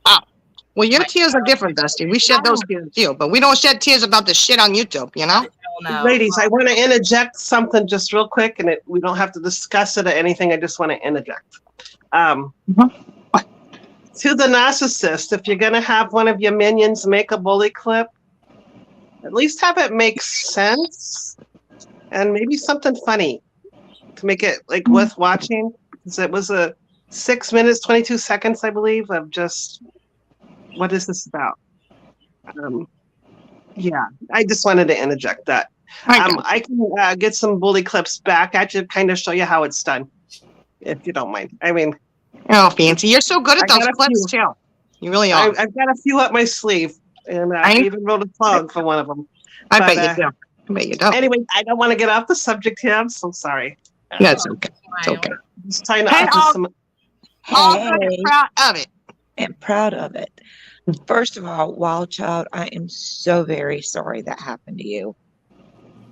Well, your my tears are different, Dusty. We shed those tears too, but we don't shed tears about the shit on YouTube, you know? No. Ladies, I want to interject something just real quick, and we don't have to discuss it or anything. I just want to interject. To the narcissist, if you're going to have one of your minions make a bully clip, at least have it make sense and maybe something funny to make it like worth watching. Because it was a 6 minutes, 22 seconds, I believe, of just what is this about? Yeah, I just wanted to interject that. I can get some bully clips back at you, kind of show you how it's done, if you don't mind. I mean, oh, fancy! You're so good at those clips too. You really are. I've got a few up my sleeve, and I even wrote a song for one of them. I bet you do. I bet you do. Anyway, I don't want to get off the subject here. I'm so sorry. No, it's okay. It's okay. Just trying to Hey, offer some. All good and proud of it. And proud of it. First of all, Wild Child, I am so very sorry that happened to you.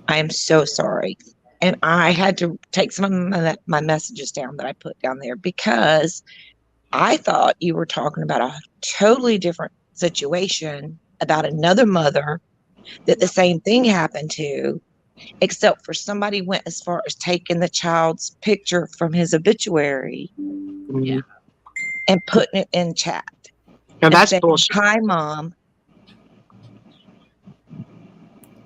I am so sorry. And I had to take some of my messages down that I put down there because I thought you were talking about a totally different situation about another mother that the same thing happened to, except for somebody went as far as taking the child's picture from his obituary and putting it in chat. No, that's saying, bullshit. Hi, Mom.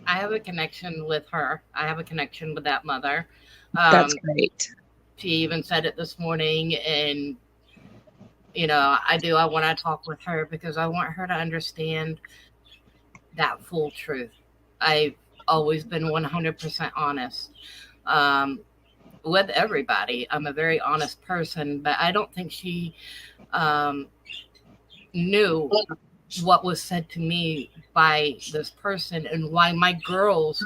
I have a connection with her. I have a connection with that mother. That's great. She even said it this morning, and I want to talk with her because I want her to understand that full truth. I've always been 100% honest with everybody. I'm a very honest person, but I don't think she knew what was said to me by this person and why my girls,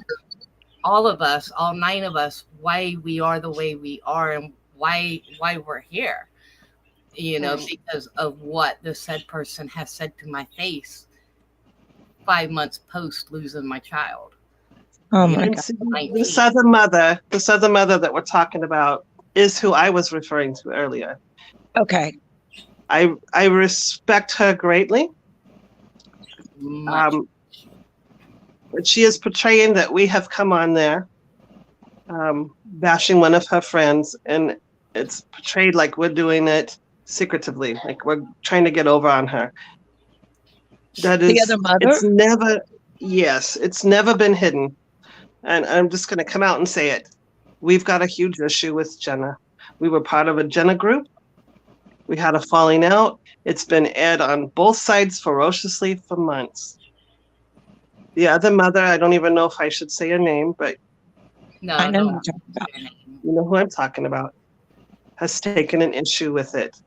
all of us, all 9 of us, why we are the way we are and why we're here, because of what the said person has said to my face 5 months post losing my child. Oh my God. This other mother that we're talking about is who I was referring to earlier. Okay. I respect her greatly. But she is portraying that we have come on there, bashing one of her friends, and it's portrayed like we're doing it secretively, like we're trying to get over on her. That is the other mother? It's never been hidden. And I'm just going to come out and say it. We've got a huge issue with Jenna. We were part of a Jenna group. We had a falling out. It's been aired on both sides ferociously for months. The other mother, I don't even know if I should say her name, but no, I know no. who you're talking about. you know who I'm talking about, has taken an issue with it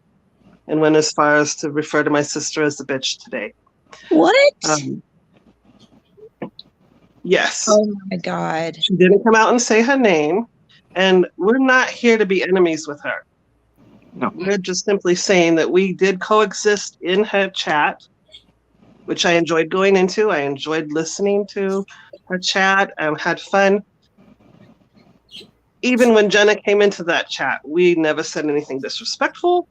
and went as far as to refer to my sister as a bitch today. What? Yes. Oh my God. She didn't come out and say her name, and we're not here to be enemies with her. No. We're just simply saying that we did coexist in her chat, which I enjoyed going into. I enjoyed listening to her chat. I had fun. Even when Jenna came into that chat, we never said anything disrespectful.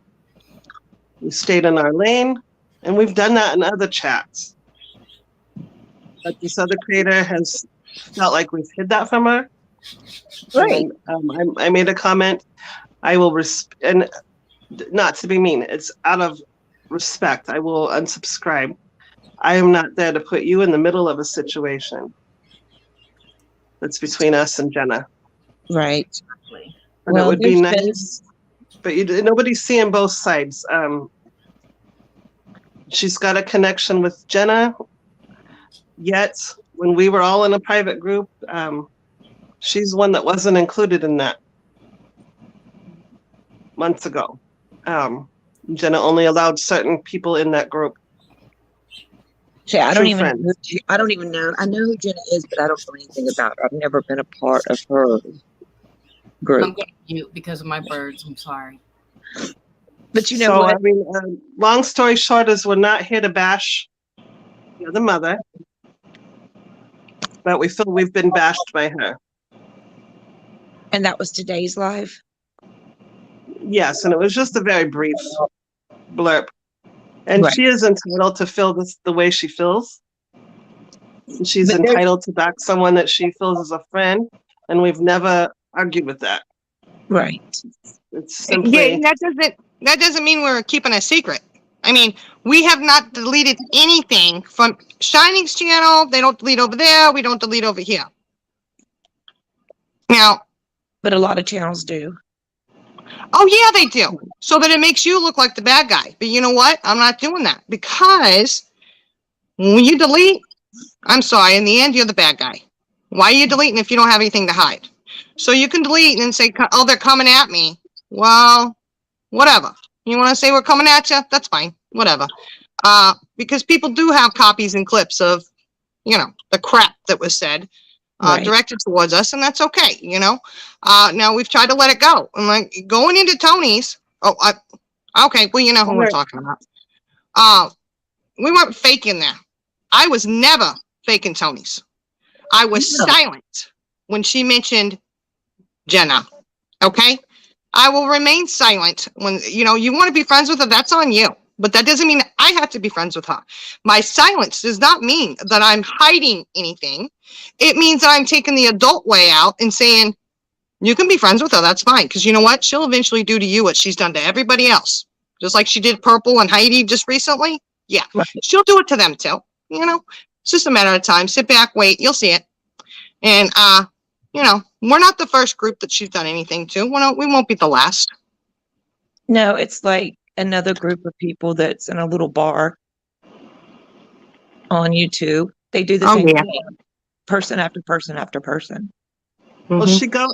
We stayed in our lane, and we've done that in other chats. But this other creator has felt like we've hid that from her. Right. And, I made a comment. I will and not to be mean, it's out of respect. I will unsubscribe. I am not there to put you in the middle of a situation that's between us and Jenna. Right. But it would be nice. But nobody's seeing both sides. She's got a connection with Jenna. Yet, when we were all in a private group, she's one that wasn't included in that months ago. Jenna only allowed certain people in that group. See, I don't even know. I know who Jenna is, but I don't know anything about her. I've never been a part of her I'm group. going to mute because of my birds. I'm sorry. But you know So, what? I mean, long story short is we're not here to bash the other mother, but we feel we've been bashed by her. And that was today's live. Yes, and it was just a very brief blurb. And Right. she is entitled to feel this the way she feels. And she's But there's entitled to back someone that she feels is a friend, and we've never argued with that. right. It's Yeah, simply that doesn't mean we're keeping a secret. I mean, we have not deleted anything from Shining's channel. They don't delete over there. We don't delete over here. Now, But a lot of channels do. oh yeah, they do. So that it makes you look like the bad guy. But you know what? I'm not doing that because when you delete, I'm sorry, in the end, you're the bad guy. Why are you deleting if you don't have anything to hide? So you can delete and say, oh, they're coming at me. Well, whatever. You want to say we're coming at you? That's fine. Whatever. Because people do have copies and clips of, the crap that was said Right. directed towards us, and that's okay, Now we've tried to let it go. And like going into Tony's, okay, well, you know who we're talking about. We weren't faking there. I was never faking Tony's. I was silent when she mentioned Jenna. Okay? I will remain silent when, you want to be friends with her, that's on you. But that doesn't mean I have to be friends with her. My silence does not mean that I'm hiding anything. It means that I'm taking the adult way out and saying, you can be friends with her, that's fine. Because you know what? She'll eventually do to you what she's done to everybody else. Just like she did Purple and Heidi just recently. Yeah, Right. she'll do it to them too. It's just a matter of time. Sit back, wait, you'll see it. And, we're not the first group that she's done anything to. We won't be the last. No, it's like another group of people that's in a little bar on YouTube. They do the Oh, same yeah. thing. Person after person after person. well, Mhm. she go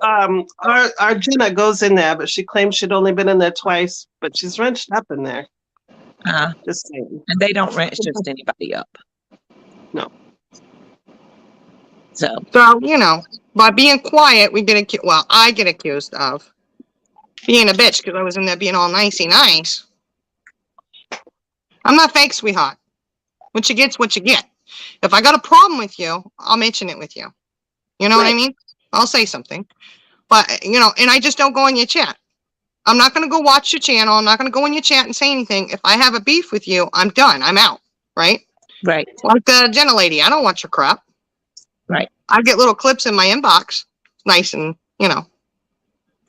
our Jenna goes in there, but she claims she'd only been in there twice, but she's wrenched up in there. Just saying. And they don't wrench just anybody up. No. So So, by being quiet, I get accused of being a bitch because I was in there being all nicey nice. I'm not fake, sweetheart. What you get's what you get. If I got a problem with you, I'll mention it with you. You know what I Right. mean? I'll say something. But, and I just don't go in your chat. I'm not going to go watch your channel. I'm not going to go in your chat and say anything. If I have a beef with you, I'm done. I'm out. Right? right. Like the Jenna lady. I don't watch your crap. Right. I get little clips in my inbox. Nice and,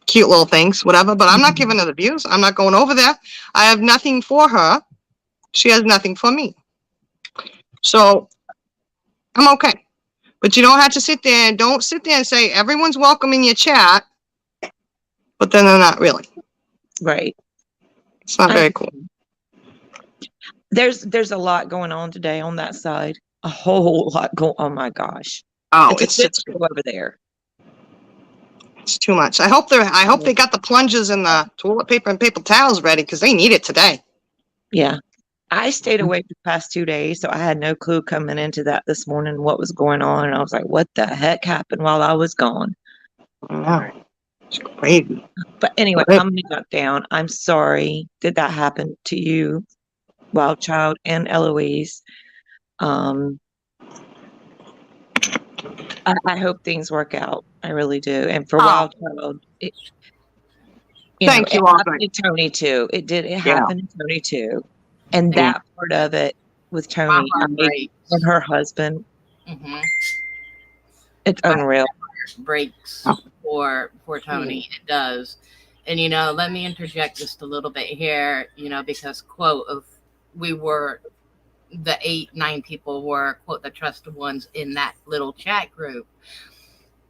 cute little things, whatever. But I'm not giving her the views. I'm not going over there. I have nothing for her. She has nothing for me. So I'm okay. But you don't have to sit there and don't sit there and say everyone's welcome in your chat, but then they're not really. Right. It's not very cool. There's a lot going on today on that side. A whole lot going. Oh my gosh. Oh, It's a shit show over there. it's too much. I hope they got the plungers and the toilet paper and paper towels ready because they need it today. Yeah. I stayed awake the past 2 days, so I had no clue coming into that this morning what was going on. And I was like, what the heck happened while I was gone? I know. It's crazy. But anyway, I'm gonna duck down. I'm sorry that happened to you, Wild Child, and Eloise. I hope things work out. I really do. And for Wild Child, Thank you, it happened Audrey. to Tony too. It did. It Yeah. happened to Tony too. And Yeah. that part of it with My Tony heart breaks. and her husband, Mhm. it's unreal. Breaks Oh. for Tony. It does. And let me interject just a little bit here, because we were the 8-9 people were the trusted ones in that little chat group.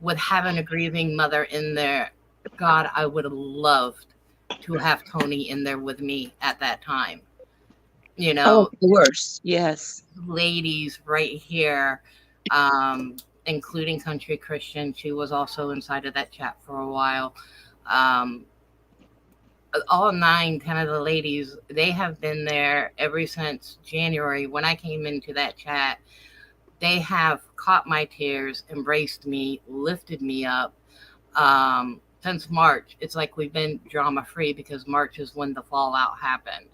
With having a grieving mother in there, God, I would have loved to have Tony in there with me at that time. Oh, of course. Yes. Ladies right here, including Country Christian. She was also inside of that chat for a while. All 9 of the ladies, they have been there ever since January when I came into that chat. They have caught my tears, embraced me, lifted me up, since March, it's like we've been drama free because March is when the fallout happened.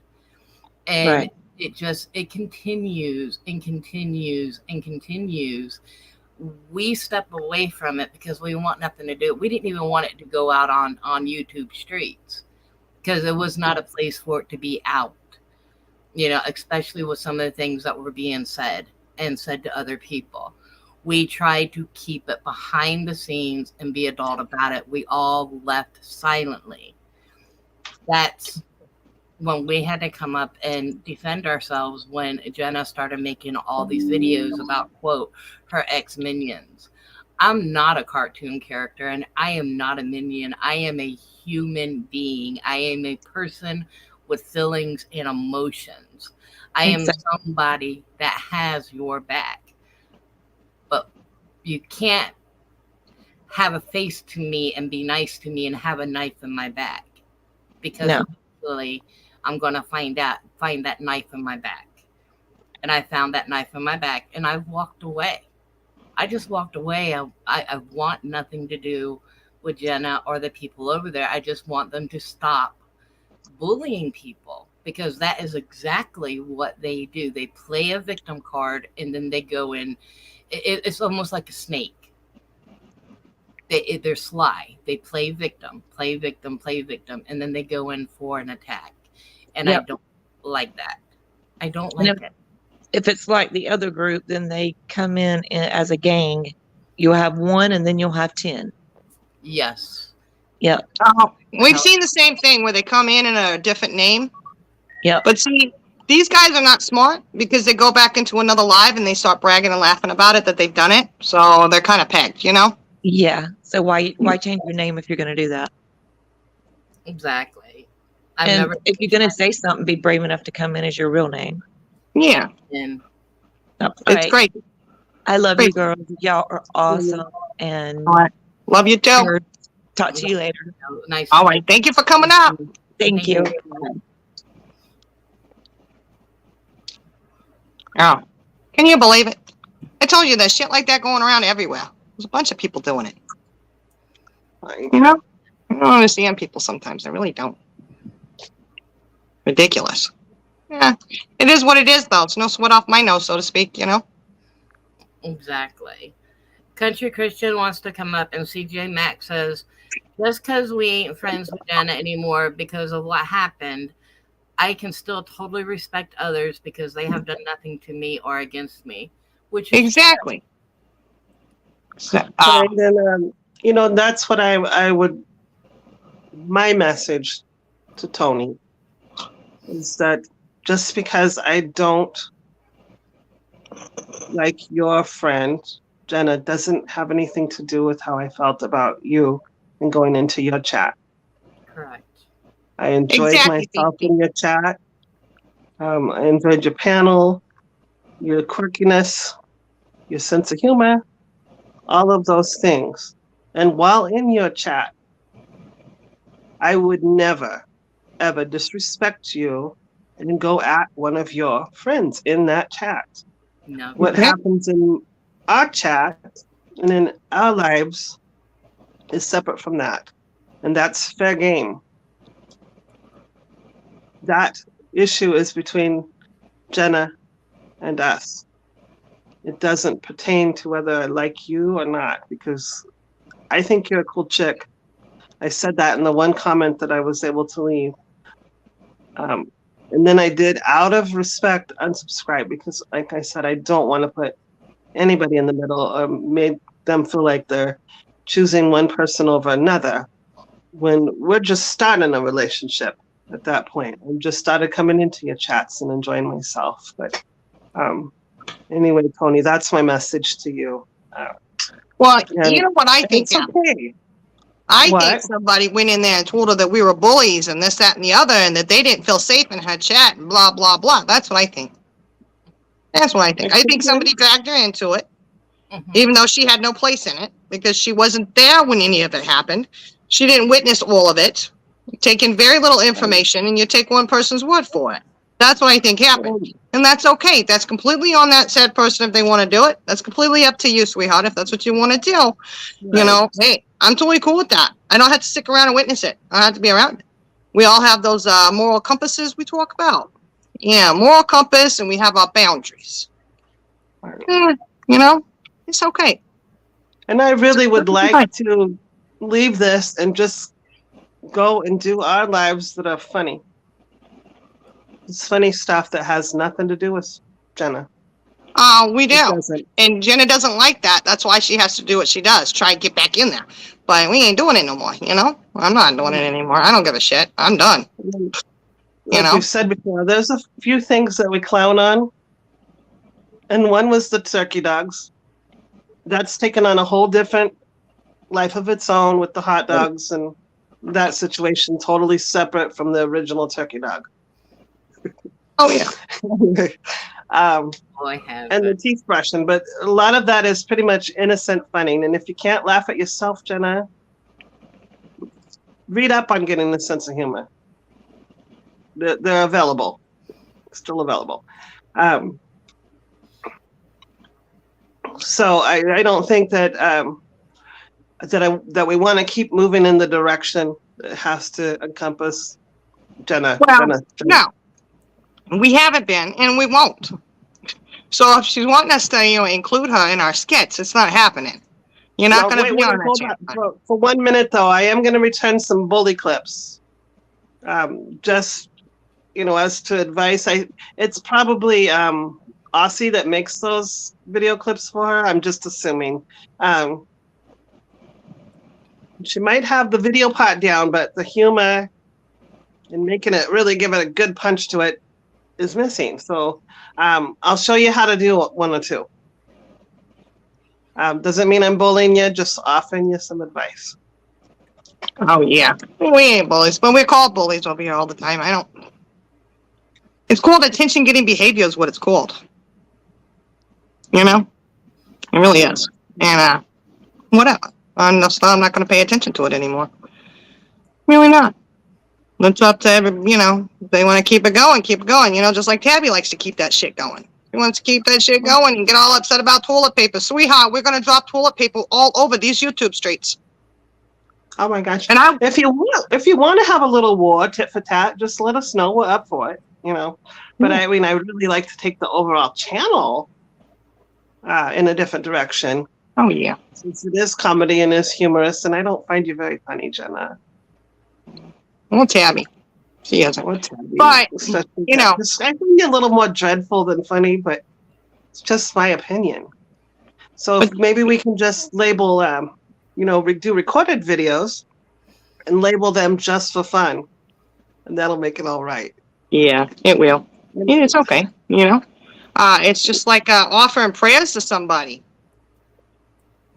And Right. it continues and continues and continues. We step away from it because we want nothing to do. We didn't even want it to go out on YouTube streets because it was not a place for it to be out, especially with some of the things that were being said and said to other people. We tried to keep it behind the scenes and be adult about it. We all left silently. That's when we had to come up and defend ourselves when Jenna started making all these videos about, quote, her ex-minions. I'm not a cartoon character, and I am not a minion. I am a human being. I am a person with feelings and emotions. I am somebody that has your back. But you can't have a face to me and be nice to me and have a knife in my back. Because eventually I'm going to find that knife in my back. And I found that knife in my back, and I walked away. I just walked away. I want nothing to do with Jenna or the people over there. I just want them to stop bullying people, because that is exactly what they do. They play a victim card, and then they go in. It's almost like a snake. They're sly. They play victim, and then they go in for an attack. And I don't like that. I don't like it. If it's like the other group, then they come in as a gang. You'll have one, and then you'll have 10. Yes. Yep. We've seen the same thing where they come in a different name. Yep. But see, these guys are not smart because they go back into another live and they start bragging and laughing about it that they've done it. So they're kind of pegged, Yeah. So why change your name if you're going to do that? Exactly. If you're going to say something, be brave enough to come in as your real name. Yeah. And It's great. I love you, girls. Y'all are awesome. And all right. Love you too. Talk to you later. Nice. All right. Thank you for coming up. Thank you. Oh, can you believe it? I told you there's shit like that going around everywhere. There's a bunch of people doing it. I don't understand people sometimes. I really don't. Ridiculous. Yeah, it is what it is, though. It's no sweat off my nose, so to speak, Exactly. Country Christian wants to come up, and CJ Max says, just because we ain't friends with Jenna anymore because of what happened, I can still totally respect others because they have done nothing to me or against me. Which is exactly. And then, that's what I would, my message to Tony is that just because I don't like your friend, Jenna, doesn't have anything to do with how I felt about you and going into your chat. correct. I enjoyed myself in your chat. I enjoyed your panel, your quirkiness, your sense of humor, all of those things. And while in your chat, I would never, ever disrespect you and go at one of your friends in that chat. No. What happens in our chat and in our lives is separate from that. And that's fair game. That issue is between Jenna and us. It doesn't pertain to whether I like you or not, because I think you're a cool chick. I said that in the one comment that I was able to leave. And then I did, out of respect, unsubscribe, because like I said, I don't want to put anybody in the middle or make them feel like they're choosing one person over another when we're just starting a relationship at that point. I just started coming into your chats and enjoying myself. But anyway, Tony, that's my message to you. Well, you know what I think? It's okay. I think somebody went in there and told her that we were bullies and this, that, and the other, and that they didn't feel safe in her chat and blah, blah, blah. That's what I think. That's what I think. I think somebody dragged her into it, even though she had no place in it, because she wasn't there when any of it happened. She didn't witness all of it. You're taking very little information, and you take one person's word for it. That's what I think happened. And that's okay. That's completely on that said person if they want to do it. That's completely up to you, sweetheart, if that's what you want to do. You Right. know, hey, I'm totally cool with that. I don't have to stick around and witness it. I don't have to be around it. We all have those moral compasses we talk about. Yeah, moral compass, and we have our boundaries. Yeah, you know, it's okay. And I really would Fine. like to leave this and just go and do our lives that are funny. It's funny stuff that has nothing to do with Jenna. We It do. doesn't. And Jenna doesn't like that. That's why she has to do what she does. Try and get back in there. But we ain't doing it no more, you know? I'm not doing it anymore. I don't give a shit. I'm done. Like know? we've said before, there's a few things that we clown on. And one was the turkey dogs. That's taken on a whole different life of its own with the hot dogs, and that situation totally separate from the original turkey dog. Oh, yeah. Oh, I have. And the teeth brushing, but a lot of that is pretty much innocent funning. And if you can't laugh at yourself, Jenna, read up on getting the sense of humor. They're available, still available. So I don't think that that we want to keep moving in the direction that has to encompass Jenna. Well, Jenna. No. We haven't been, and we won't. So if she's wanting us to, you know, include her in our skits, it's not happening. You're not No, going to wait, be wait, on that hold channel. on. For 1 minute, though, I am going to return some bully clips. Just, you know, as to advice, it's probably Aussie that makes those video clips for her. I'm just assuming. She might have the video part down, but the humor and making it really give it a good punch to it is missing. So I'll show you how to do one or two. Doesn't mean I'm bullying you, just offering you some advice. Oh, yeah. We ain't bullies, but we're called bullies over here all the time. I don't. It's called attention-getting behavior is what it's called. You know? It really is. And, whatever. I'm not going to pay attention to it anymore. Really not. It's up to every, you know, if they want to keep it going, you know, just like Tabby likes to keep that shit going. He wants to keep that shit going and get all upset about toilet paper. Sweetheart, we're going to drop toilet paper all over these YouTube streets. Oh my gosh! And if you want to have a little war, tit for tat, just let us know. We're up for it, you know. But I mean, I would really like to take the overall channel in a different direction. Oh, yeah. Since it is comedy and is humorous, and I don't find you very funny, Jenna. Well, Tabby. She isn't. But you know, I think you're a little more dreadful than funny, but it's just my opinion. So maybe we can just label, you know, do recorded videos and label them just for fun, and that'll make it all right. Yeah, it will. Yeah, it's okay. You know, it's just like offering prayers to somebody.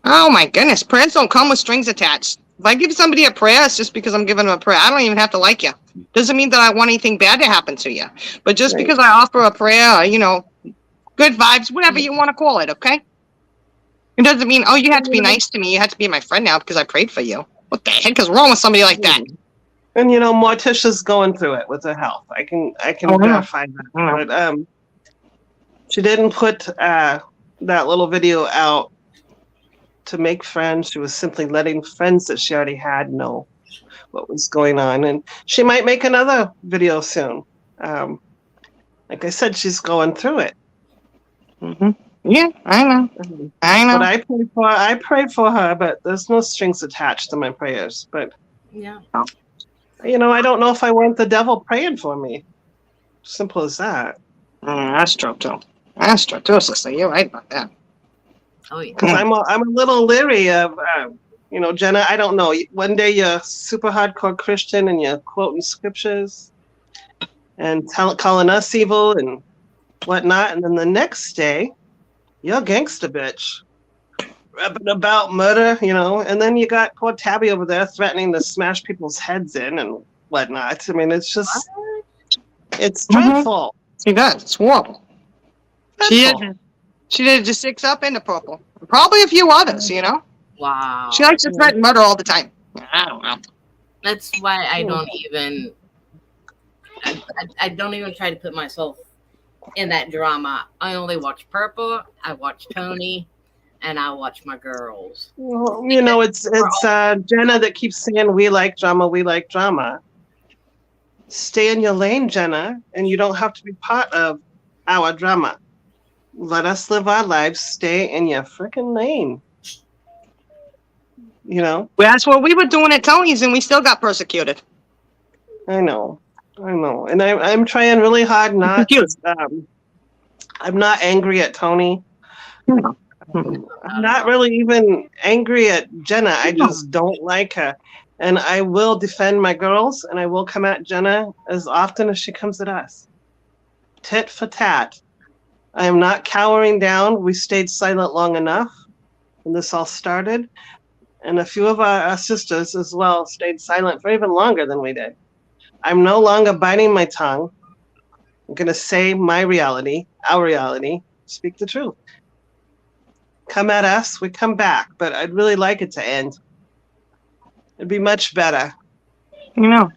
Oh my goodness, prayers don't come with strings attached. If I give somebody a prayer, it's just because I'm giving them a prayer. I don't even have to like you. Doesn't mean that I want anything bad to happen to you. But just because I offer a prayer, you know, good vibes, whatever you want to call it, okay? It doesn't mean, oh, you have to be nice to me. You have to be my friend now because I prayed for you. What the heck is wrong with somebody like that? And you know, Morticia's going through it with her health. I can verify that. But she didn't put that little video out to make friends. She was simply letting friends that she already had know what was going on. And she might make another video soon. Like I said, she's going through it. Mm-hmm. Yeah, I know. But I prayed for her, but there's no strings attached to my prayers. But Yeah. you know, I don't know if I want the devil praying for me. Simple as that. That's true too. That's true too, sister. You're right about that. Oh, yeah. Because I'm a little leery of, you know, Jenna, I don't know. One day you're super hardcore Christian and you're quoting scriptures and calling us evil and whatnot. And then the next day, you're a gangster bitch. Rapping about murder, you know. And then you got poor Tabby over there threatening to smash people's heads in and whatnot. I mean, it's just, it's dreadful. She does. It's horrible. She did just 6 up into purple. Probably a few others, you know. Wow. She likes to threaten murder all the time. I don't know. That's why I don't even. I don't even try to put myself in that drama. I only watch Purple, I watch Tony, and I watch my girls. Well, Because it's we're all Jenna that keeps saying we like drama, we like drama. Stay in your lane, Jenna, and you don't have to be part of our drama. Let us live our lives. Stay in your freaking lane. Well, that's what we were doing at Tony's, and we still got persecuted. I know, and I'm trying really hard not. I'm not angry at Tony. I'm not really even angry at Jenna. I just don't like her. And I will defend my girls and I will come at Jenna as often as she comes at us. Tit for tat. I am not cowering down. We stayed silent long enough when this all started. And a few of our sisters as well stayed silent for even longer than we did. I'm no longer biting my tongue. I'm going to say my reality, our reality, speak the truth. Come at us, we come back, but I'd really like it to end. It'd be much better. And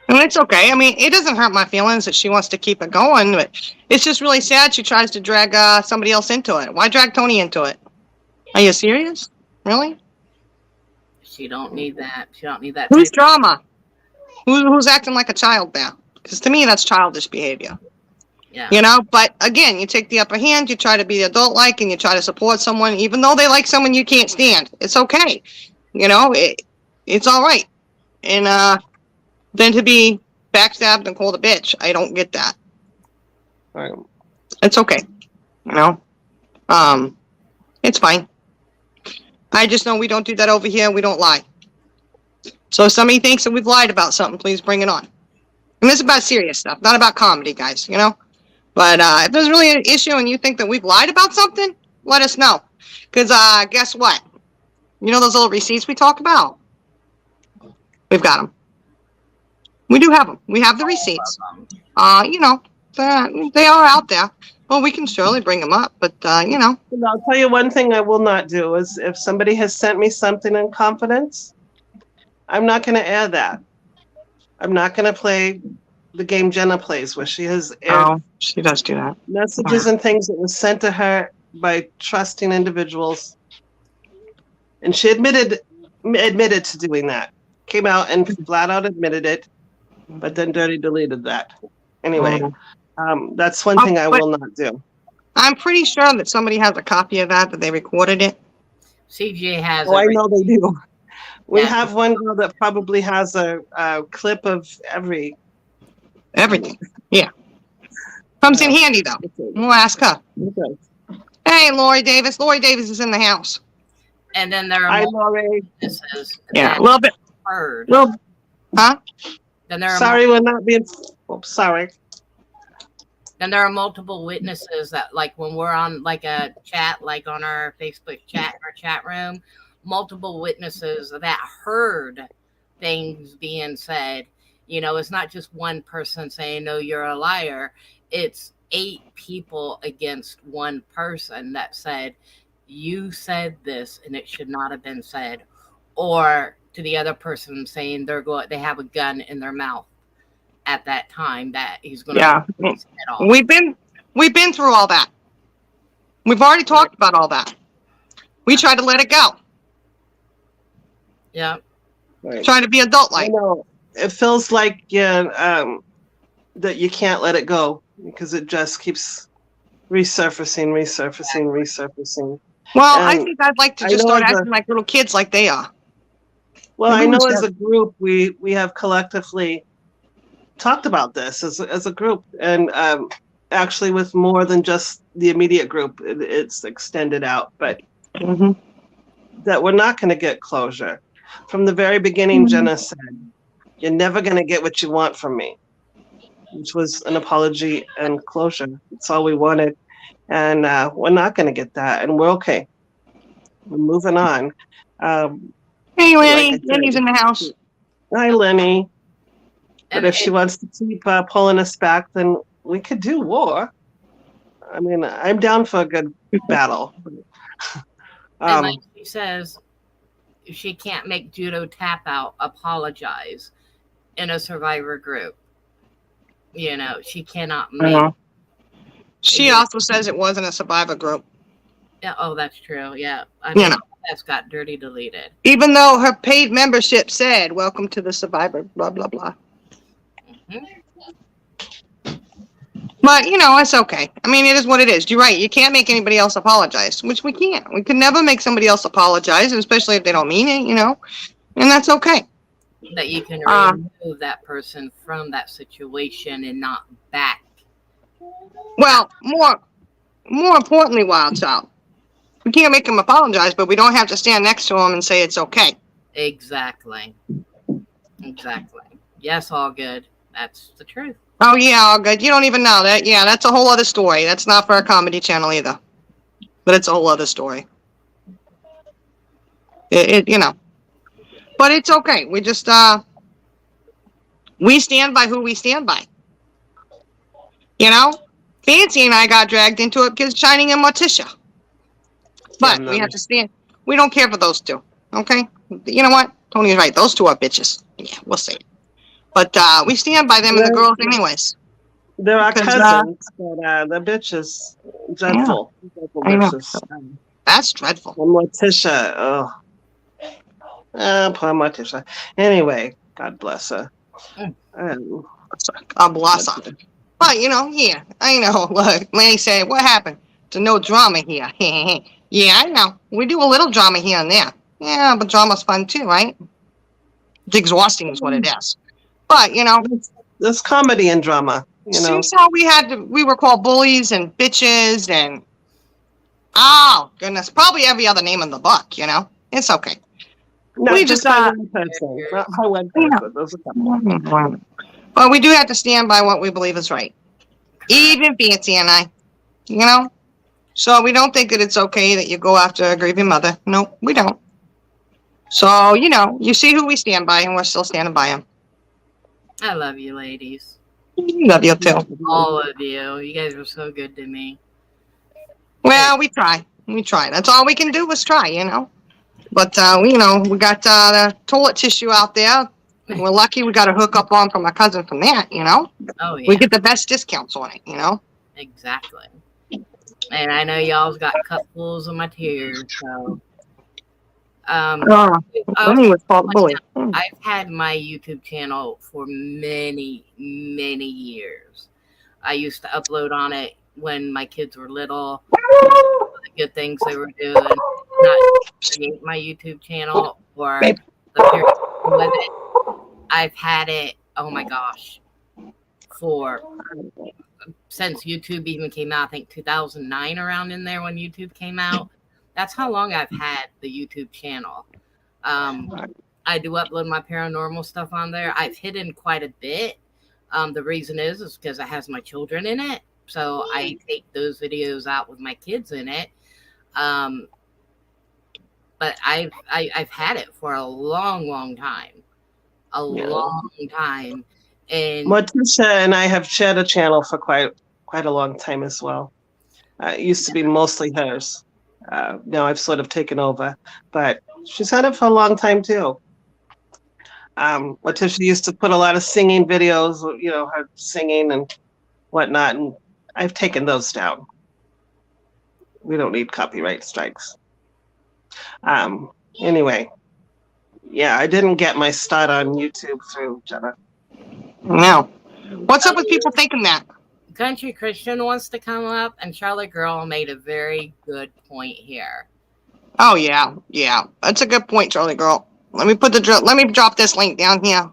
it's okay. I mean, it doesn't hurt my feelings that she wants to keep it going, but it's just really sad she tries to drag somebody else into it. Why drag Tony into it? Are you serious? Really? She don't need that. She don't need that. Who's drama? Who's acting like a child now? Because to me, that's childish behavior. Yeah. But again, you take the upper hand, you try to be adult-like, and you try to support someone, even though they like someone you can't stand. It's okay. It's all right. And then to be backstabbed and called a bitch, I don't get that. Right. It's okay. It's fine. I just know we don't do that over here. We don't lie. So if somebody thinks that we've lied about something, please bring it on. And this is about serious stuff, not about comedy, guys, But if there's really an issue and you think that we've lied about something, let us know. Because guess what? Those little receipts we talk about? We've got them. We do have them. We have the receipts. They are out there. Well, we can surely bring them up, but And I'll tell you one thing I will not do is if somebody has sent me something in confidence, I'm not going to air that. I'm not going to play the game Jenna plays where she has aired she does do that. messages and things that was sent to her by trusting individuals. And she admitted to doing that. Came out and flat out admitted it, but then dirty deleted that. Anyway, that's one thing I will not do. I'm pretty sure that somebody has a copy of that they recorded it. CJ has. Oh, I know they do. We have one girl that probably has a clip of everything. Yeah. Comes in handy, though. We'll ask her. Okay. Hey, Lori Davis. Lori Davis is in the house. And then there are Hi, Lori. witnesses. Yeah, a little bit. Heard. Huh? Then there are Sorry, we're not being. Sorry. Then there are multiple witnesses that, like, when we're on like a chat, like on our Facebook chat, our chat room, multiple witnesses that heard things being said. It's not just one person saying, no, you're a liar. It's 8 people against one person that said, you said this and it should not have been said. Or to the other person saying they have a gun in their mouth at that time that he's going to his head off. We've been through all that. We've already talked about all that. We tried to let it go. Yeah. Right. Trying to be adult-like. I know. It feels like that you can't let it go because it just keeps resurfacing. Well, And I think I'd like to just start acting like little kids like they are. Well, I know as a group, we have collectively talked about this as a group, and actually with more than just the immediate group, it's extended out, but that we're not going to get closure. From the very beginning, Jenna said, you're never going to get what you want from me, which was an apology and closure. That's all we wanted. And we're not going to get that, and we're okay. We're moving on. Hey, Lenny. Lenny's in the house. Hi, Lenny. But if she wants to keep pulling us back, then we could do war. I mean, I'm down for a good battle. And like she says, she can't make Judo Tap Out apologize in a survivor group. She cannot make She also says it wasn't a survivor group. Yeah. Oh, that's true. Yeah. I You mean, know. that's got dirty deleted. Even though her paid membership said, welcome to the survivor, blah, blah, blah. Mhm. But, you know, it's okay. I mean, it is what it is. You're right. You can't make anybody else apologize, which we can't. We can never make somebody else apologize, especially if they don't mean it, you know, and that's okay. That you can Uh, remove that person from that situation and not back. Well, more importantly, Wild Child, we can't make them apologize, but we don't have to stand next to them and say it's okay. Exactly. Yes, all good. That's the truth. Oh, yeah, all good. You don't even know that. Yeah, that's a whole other story. That's not for a comedy channel either. But it's a whole other story. You know. But it's okay. We just, we stand by who we stand by. You know? Fancy and I got dragged into it because Shining and Morticia. But we have to stand. We don't care for those two. Okay? You know what? Tony's right. Those two are bitches. Yeah, we'll see. But we stand by them and the girls anyways. They're our Because, cousins, but the bitches, dreadful. Dreadful I know. bitches. That's dreadful. And Morticia, oh. Poor Morticia. Anyway, God bless her. God bless her. But, you know, yeah, I know. Look, Lanny said, what happened? There's no drama here. Yeah, I know. We do a little drama here and there. Yeah, but drama's fun too, right? It's exhausting is what it is. But, you know. There's comedy and drama, you know. See how we were called bullies and bitches and, oh, goodness, probably every other name in the book, you know. It's okay. No, we just by one person, not by one person. There's a couple. But we do have to stand by what we believe is right. Even Fancy and I, you know. So we don't think that it's okay that you go after a grieving mother. No, we don't. So, you know, you see who we stand by, and we're still standing by him. I love you, ladies. Love you too. All of you. You guys were so good to me. Well, we try. We try. That's all we can do is try, you know. But, you know, we got the toilet tissue out there. We're lucky we got a hookup on from my cousin from that, you know. Oh, yeah. We get the best discounts on it, you know. Exactly. And I know y'all's got cupfuls of my tears, so. Was called bully. I've had my YouTube channel for many, many years. I used to upload on it when my kids were little. The good things they were doing. Not create my YouTube channel or the period with it. I've had it, oh my gosh, since YouTube even came out, I think 2009 around in there when YouTube came out. That's how long I've had the YouTube channel. I do upload my paranormal stuff on there. I've hidden quite a bit. The reason is because it has my children in it. So I take those videos out with my kids in it. But I've had it for a long, long time. Long time. And Morticia and I have shared a channel for quite a long time as well. It used to be mostly hers. Now I've sort of taken over, but she's had it for a long time too. Morticia used to put a lot of singing videos, you know, her singing and whatnot, and I've taken those down. We don't need copyright strikes. Anyway, yeah, I didn't get my start on YouTube through Jenna. No. What's up with people thinking that? Country Christian wants to come up, and Charlotte Girl made a very good point here. Oh yeah, that's a good point, Charlie Girl. Let me drop this link down here.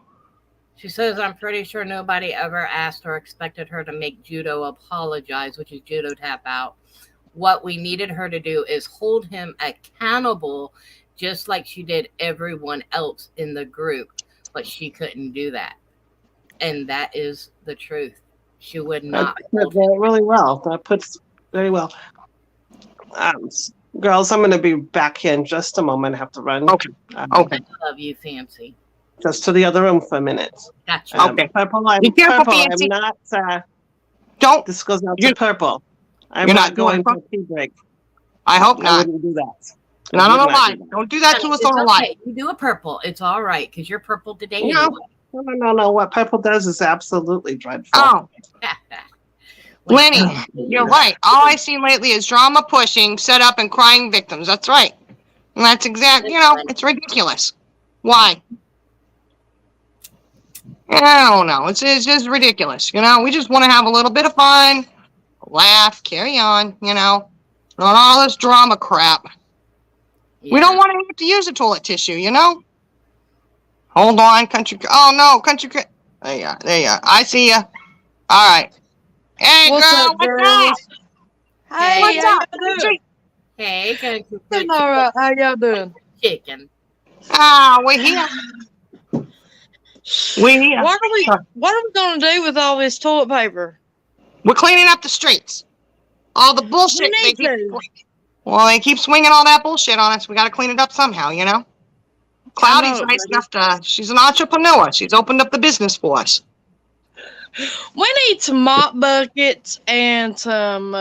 She says, I'm pretty sure nobody ever asked or expected her to make Judo apologize, which is Judo tap out. What we needed her to do is hold him accountable, just like she did everyone else in the group, but she couldn't do that. And that is the truth. She would not. That really well. That puts very well. Girls, I'm going to be back here in just a moment. I have to run. Okay. Okay. I love you, Fancy. Just to the other room for a minute. Gotcha. Okay. Purple, Be careful, Fancy. I'm not. Don't. This goes out to Purple. I'm you're not not going doing for a tea break. I hope I not. wouldn't do that. Not on the line. Don't do that to us on the line. You do a purple. It's all right because you're purple today. No. Anyway. No. What Purple does is absolutely dreadful. Oh. Lenny, you're right. All I've seen lately is drama pushing, set up, and crying victims. That's right. And that's it's ridiculous. Why? I don't know. It's just ridiculous. We just want to have a little bit of fun, laugh, carry on, not all this drama crap. We don't want to have to use the toilet tissue, Hold on, country. Oh, no, country. There you are. There you are. I see you. All right. Hey, What's girl, up, what's girls? up? Hey, What's how up? y'all doing? Hey, Doing all right. How y'all doing? chicken. We're here. We're here. What are we gonna do with all this toilet paper? We're cleaning up the streets. All the bullshit. We need to. Well, they keep swinging all that bullshit on us. We got to clean it up somehow, Cloudy's know, nice buddy. enough to. She's an entrepreneur. She's opened up the business for us. We need some mop buckets and some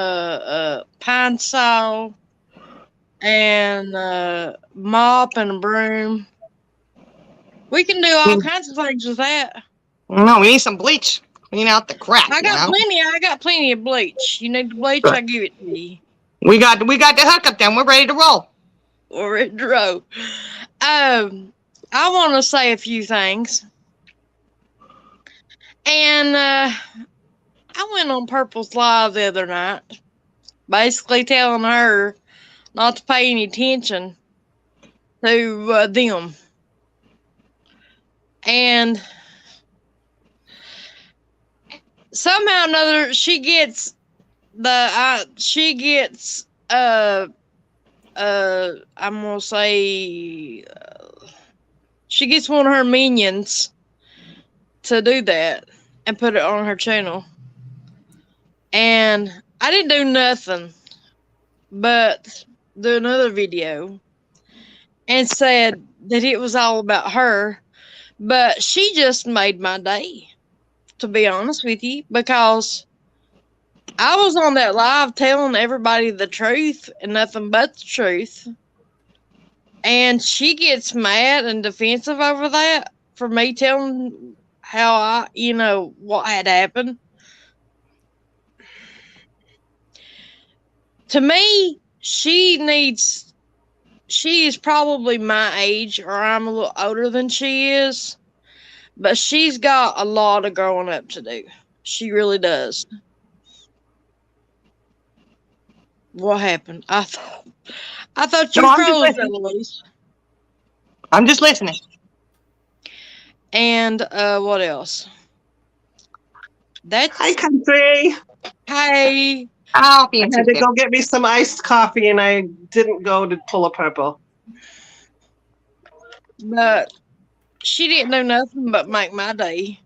pine saw and mop and a broom. We can do all kinds of things with that. No, we need some bleach. Clean out the crap. I got plenty of bleach. You need the bleach, I give it to you. We got the hookup. Then we're ready to roll. Or ready to roll. I want to say a few things. And I went on Purple's Live the other night, basically telling her not to pay any attention to them. And somehow or another, she gets I'm gonna say she gets one of her minions to do that and put it on her channel. And I didn't do nothing but do another video and said that it was all about her, but she just made my day, to be honest with you, because I was on that live telling everybody the truth and nothing but the truth. And she gets mad and defensive over that for me telling how what had happened. To me, she is probably my age, or I'm a little older than she is, but she's got a lot of growing up to do. She really does. What happened? I thought you No, froze, Eloise. I'm just listening. And what else? That's Hi, country. hey. I'll be I had to go get me some iced coffee, and I didn't go to pull a purple. But she didn't do nothing but make my day.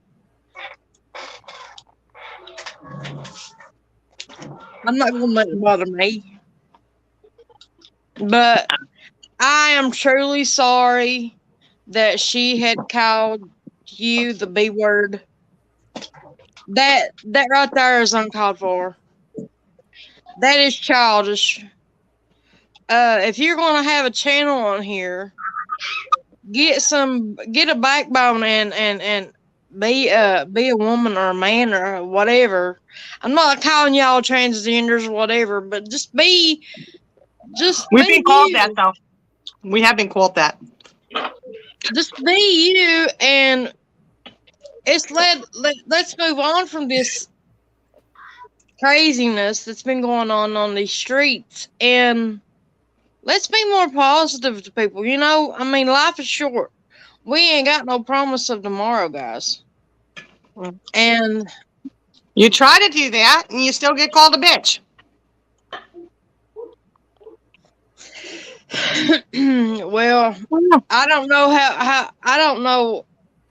I'm not gonna let it bother me. But I am truly sorry that she had called you the B word. That right there is uncalled for. That is childish. If you're gonna have a channel on here, get a backbone and be a woman or a man or whatever. I'm not calling y'all transgenders or whatever, but We've been called that, though. We have been called that. Just be you, and let's move on from this craziness that's been going on these streets, and let's be more positive to people. I mean, life is short. We ain't got no promise of tomorrow, guys. And you try to do that, and you still get called a bitch. well, I don't know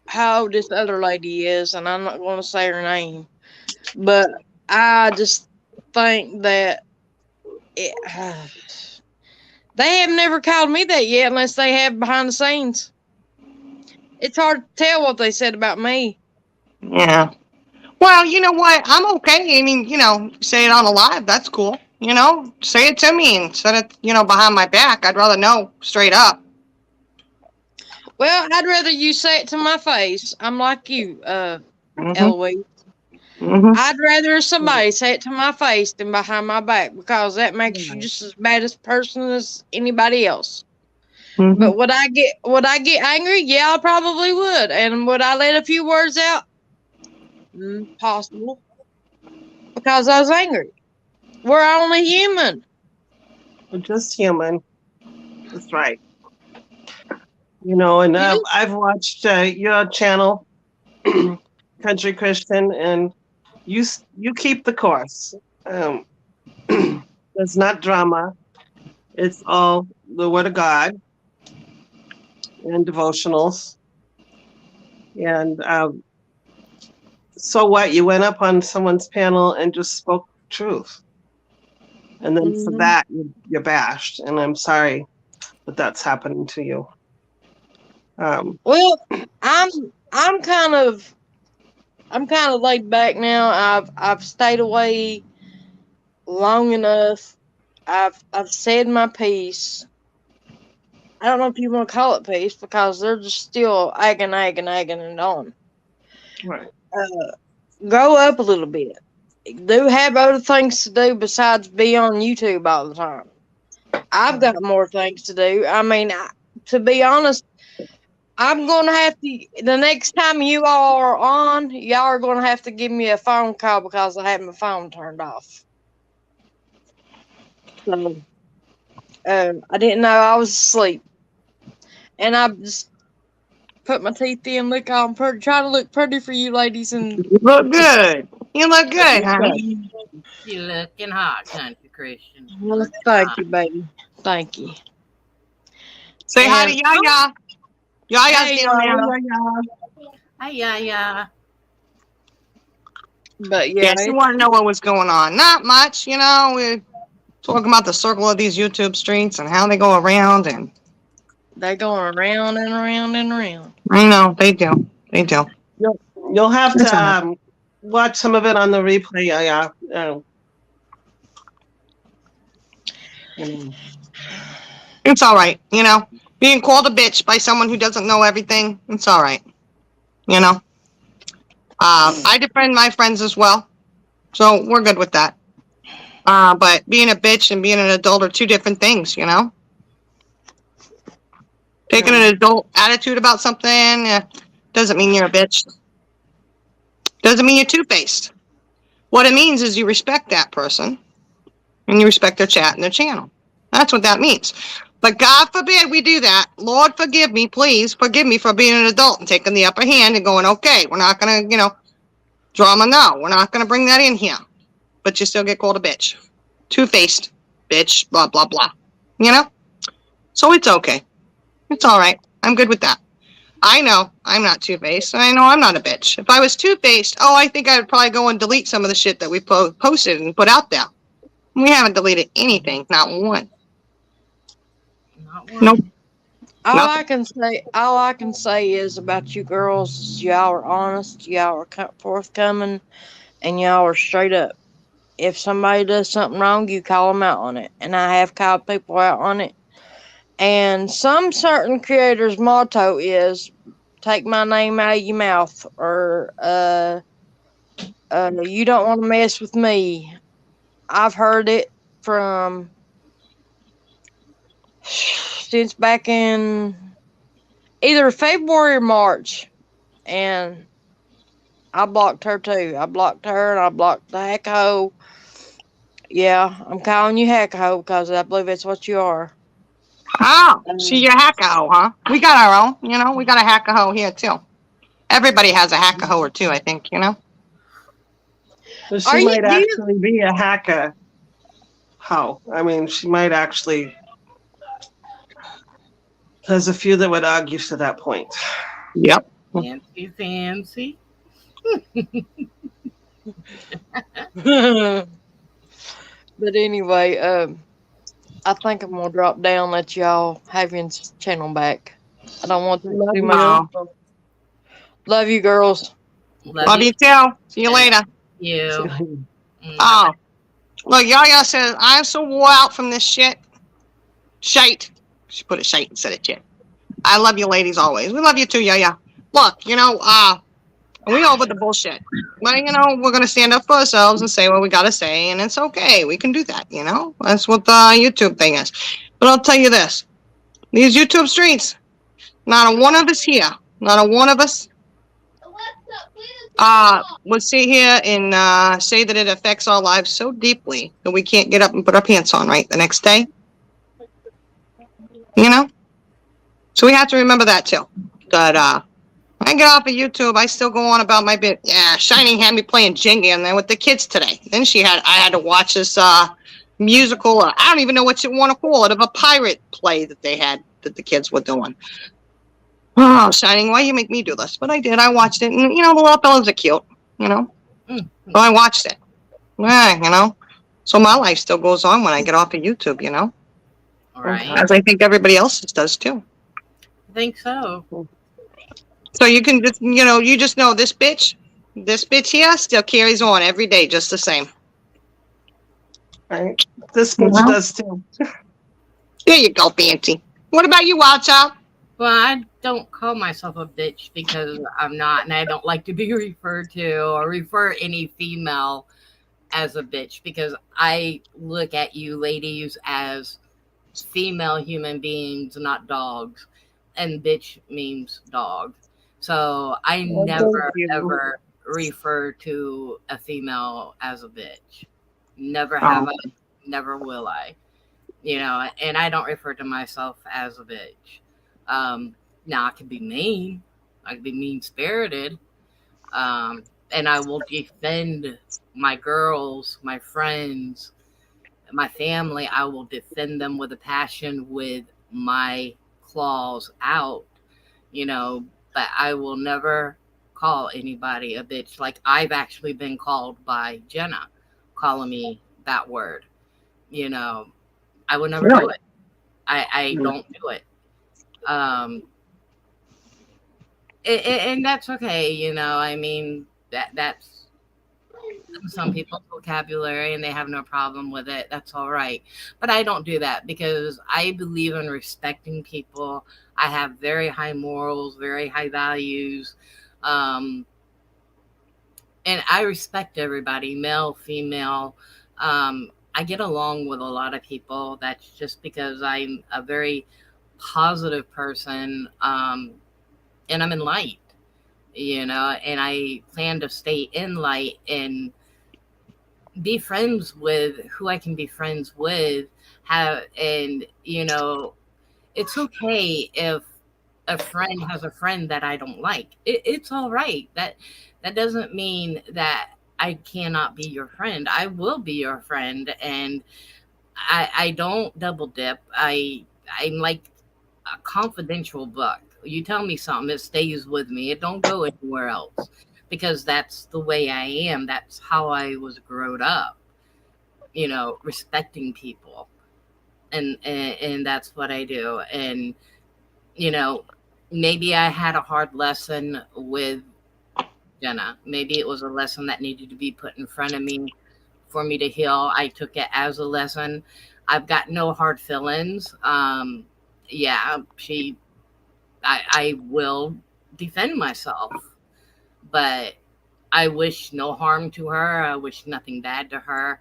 how this other lady is, and I'm not going to say her name, but I just think that they have never called me that yet, unless they have behind the scenes. It's hard to tell what they said about me. Yeah. Well, you know what? I'm okay. I mean, say it on a live. That's cool. Say it to me instead of, behind my back. I'd rather know straight up. Well, I'd rather you say it to my face. I'm like you, Eloise. Mhm. I'd rather somebody say it to my face than behind my back because that makes you just as bad as person as anybody else. Mhm. But would I get angry? Yeah, I probably would. And would I let a few words out? Possible. Because I was angry. We're only human. We're just human. That's right. You know, and I've watched your channel, Country Christian, and you keep the course. Um, it's not drama. It's all the Word of God and devotionals. And so what? You went up on someone's panel and just spoke truth, and then for that you're bashed. And I'm sorry that that's happening to you. Well, I'm kind of laid back now. I've stayed away long enough. I've said my piece. I don't know if you want to call it peace because they're just still agging and on. Right. Grow up a little bit. Do have other things to do besides be on YouTube all the time. I've got more things to do. I mean, to be honest, I'm going to have to, the next time you all are on, y'all are going to have to give me a phone call because I have my phone turned off. So, I didn't know I was asleep. And I just put my teeth in, look all pretty, try to look pretty for you ladies. And You look good. You look good, honey. You looking hot, Country Christian. You well, looking thank hot. you, baby. Thank you. Say hi to And- Yaya. Yaya's Hey, down there. Hi, yeah. But yeah, Yes, you want to know what was going on. Not much, you know. We're talking about the circle of these YouTube streets and how they go around, and they're going around and around and around. I know they do. They do. You'll have That's all to watch some of it on the replay. Yeah. It's all right, you know. Being called a bitch by someone who doesn't know everything, it's all right, you know. I defend my friends as well, so we're good with that. But being a bitch and being an adult are two different things, you know. Taking an adult attitude about something doesn't mean you're a bitch. Doesn't mean you're two-faced. What it means is you respect that person and you respect their chat and their channel. That's what that means. But God forbid we do that. Lord, forgive me, please. Forgive me for being an adult and taking the upper hand and going, okay, we're not going to, you know, drama. No, we're not going to bring that in here. But you still get called a bitch. Two-faced bitch, blah, blah, blah. You know? So it's okay. It's all right. I'm good with that. I know I'm not two-faced. I know I'm not a bitch. If I was two-faced, I think I'd probably go and delete some of the shit that we posted and put out there. We haven't deleted anything, not one. Not one. Nope. All Nothing. I can say is about you girls, y'all are honest, y'all are forthcoming, and y'all are straight up. If somebody does something wrong, you call them out on it, and I have called people out on it. And some certain creators' motto is "Take my name out of your mouth," or "You don't want to mess with me." I've heard it from since back in either February or March, and I blocked her too. I blocked her and I blocked the hack-a-hoe. Yeah, I'm calling you hack-a-hoe because I believe that's what you are. Oh, she's your hack-a-hoe, huh? We got our own, you know. We got a hack-a-hoe here, too. Everybody has a hack-a-hoe or two, I think, you know. So she might actually be a hacker. How? I mean, she might actually. There's a few that would argue to that point. Yep. Fancy. But anyway, I think I'm gonna drop down, let y'all have your channel back. I don't want to do my Love you, girls. Love you, too. See you later. You. Oh. Look, Yaya says, I'm so wore out from this shit. Shite. She put a shite instead of shit. I love you ladies always. We love you too, Yaya. Look, you know, And we over the bullshit. But, you know, we're going to stand up for ourselves and say what we got to say, and it's okay. We can do that, you know? That's what the YouTube thing is. But I'll tell you this. These YouTube streets, not a one of us here, not a one of us would sit here and say that it affects our lives so deeply that we can't get up and put our pants on right the next day. You know? So we have to remember that too. But I get off of YouTube, I still go on about my bit. Yeah, Shining had me playing Jenga and then with the kids today. Then I had to watch this musical, or I don't even know what you want to call it, of a pirate play that they had that the kids were doing. Oh, Shining, why you make me do this? But I did. I watched it, and you know the little fellas are cute. You know, so I watched it. Yeah, you know. So my life still goes on when I get off of YouTube. You know, Right. as I think everybody else's does too. I think so. So you can just, you know, this bitch here still carries on every day just the same. Right. This bitch does too. There you go, Fancy. What about you, Wild Child? Well, I don't call myself a bitch because I'm not, and I don't like to be referred to or refer any female as a bitch because I look at you ladies as female human beings, not dogs, and bitch means dog. So I Well, never thank you. ever refer to a female as a bitch. Never have I, never will I. You know, and I don't refer to myself as a bitch. Now I can be mean, I can be mean spirited, and I will defend my girls, my friends, my family. I will defend them with a passion, with my claws out, you know, but I will never call anybody a bitch. Like I've actually been called by Jenna, calling me that word. You know, I would never do it. I don't do it. Um, and that's okay. You know, I mean that's some people's vocabulary and they have no problem with it. That's all right. But I don't do that because I believe in respecting people. I have very high morals, very high values. Um, and I respect everybody, male, female. I get along with a lot of people. That's just because I'm a very positive person, and I'm in light, you know, and I plan to stay in light and be friends with who I can be friends with. Have and you know, it's okay if a friend has a friend that I don't like. It's all right. That doesn't mean that I cannot be your friend. I will be your friend, and I don't double dip. I'm like a confidential book. You tell me something, it stays with me. It don't go anywhere else because that's the way I am. That's how I was growed up. You know, respecting people, and that's what I do. And you know, maybe I had a hard lesson with Jenna. Maybe it was a lesson that needed to be put in front of me for me to heal. I took it as a lesson. I've got no hard feelings. Yeah, I will defend myself, but I wish no harm to her. I wish nothing bad to her.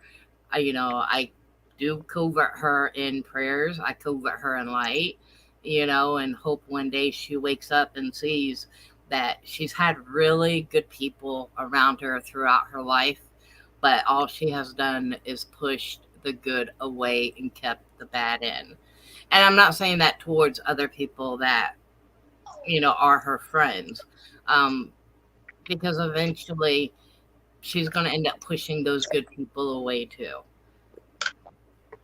I do covert her in prayers. I covert her in light, and hope one day she wakes up and sees that she's had really good people around her throughout her life, but all she has done is pushed the good away and kept the bad in. And I'm not saying that towards other people that, are her friends, um, because eventually she's going to end up pushing those good people away too.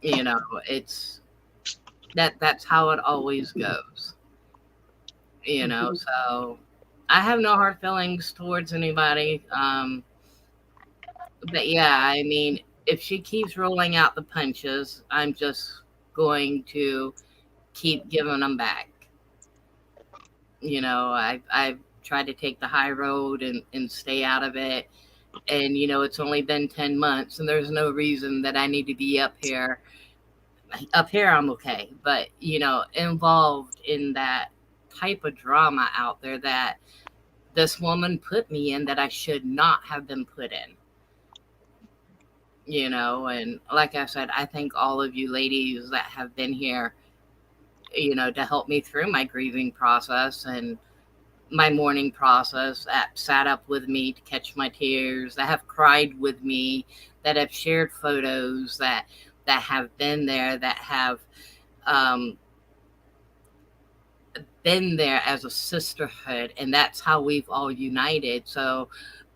It's that's how it always goes. So I have no hard feelings towards anybody. But yeah, I mean, if she keeps rolling out the punches, I'm just going to keep giving them back. I've tried to take the high road and stay out of it. And, it's only been 10 months and there's no reason that I need to be up here. Up here, I'm okay. But, involved in that type of drama out there that this woman put me in that I should not have been put in. And like I said, I thank all of you ladies that have been here, to help me through my grieving process and my mourning process, that sat up with me to catch my tears, that have cried with me, that have shared photos, that have been there, that have been there as a sisterhood. And that's how we've all united. So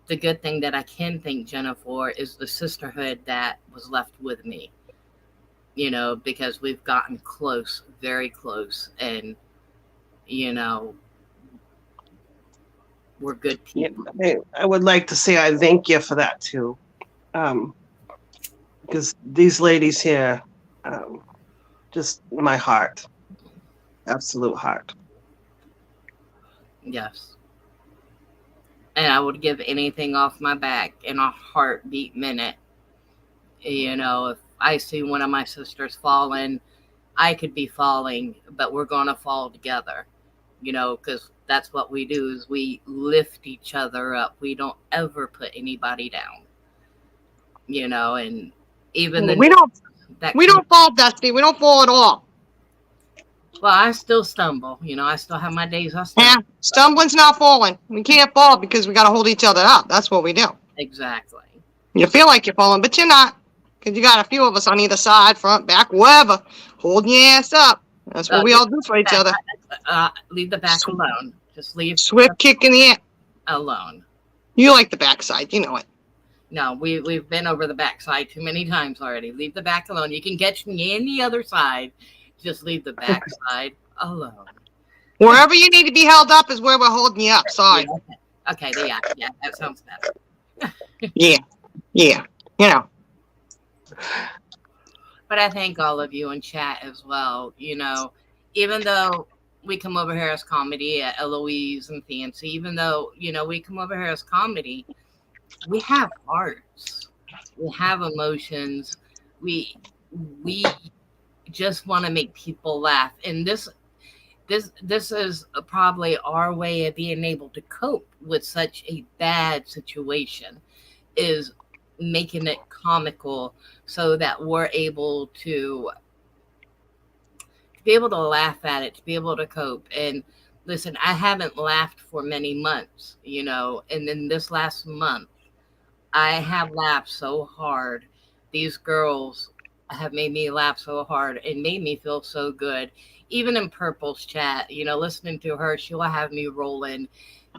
the good thing that I can thank Jenna for is the sisterhood that was left with me, because we've gotten close, very close. And, we're good people. I would like to say I thank you for that too. Because these ladies here, just my heart, absolute heart. Yes. And I would give anything off my back in a heartbeat minute. If I see one of my sisters falling, I could be falling, but we're going to fall together, because that's what we do, is we lift each other up. We don't ever put anybody down, and even We don't fall, Dusty. We don't fall at all. Well, I still stumble. I still have my days I stumble. Yeah, stumbling's not falling. We can't fall because we got to hold each other up. That's what we do. Exactly. You feel like you're falling, but you're not. Because you got a few of us on either side, front, back, wherever, holding your ass up. That's what we all do for each other. Leave the back alone. Just leave. Swift kick in the air. Alone. You like the backside, you know it. No, we've been over the backside too many times already. Leave the back alone. You can catch me in the other side. Just leave the backside alone. Wherever you need to be held up is where we're holding you up. Sorry. Okay, yeah, that sounds better. Yeah. But I thank all of you in chat as well. Even though we come over here as comedy at Eloise and Fancy, even though, we come over here as comedy, we have hearts. We have emotions. We just want to make people laugh. And this is probably our way of being able to cope with such a bad situation, is making it comical so that we're able to be able to laugh at it, to be able to cope. And listen, I haven't laughed for many months, and then this last month, I have laughed so hard. These girls have made me laugh so hard and made me feel so good. Even in Purple's chat, listening to her, she'll have me rolling.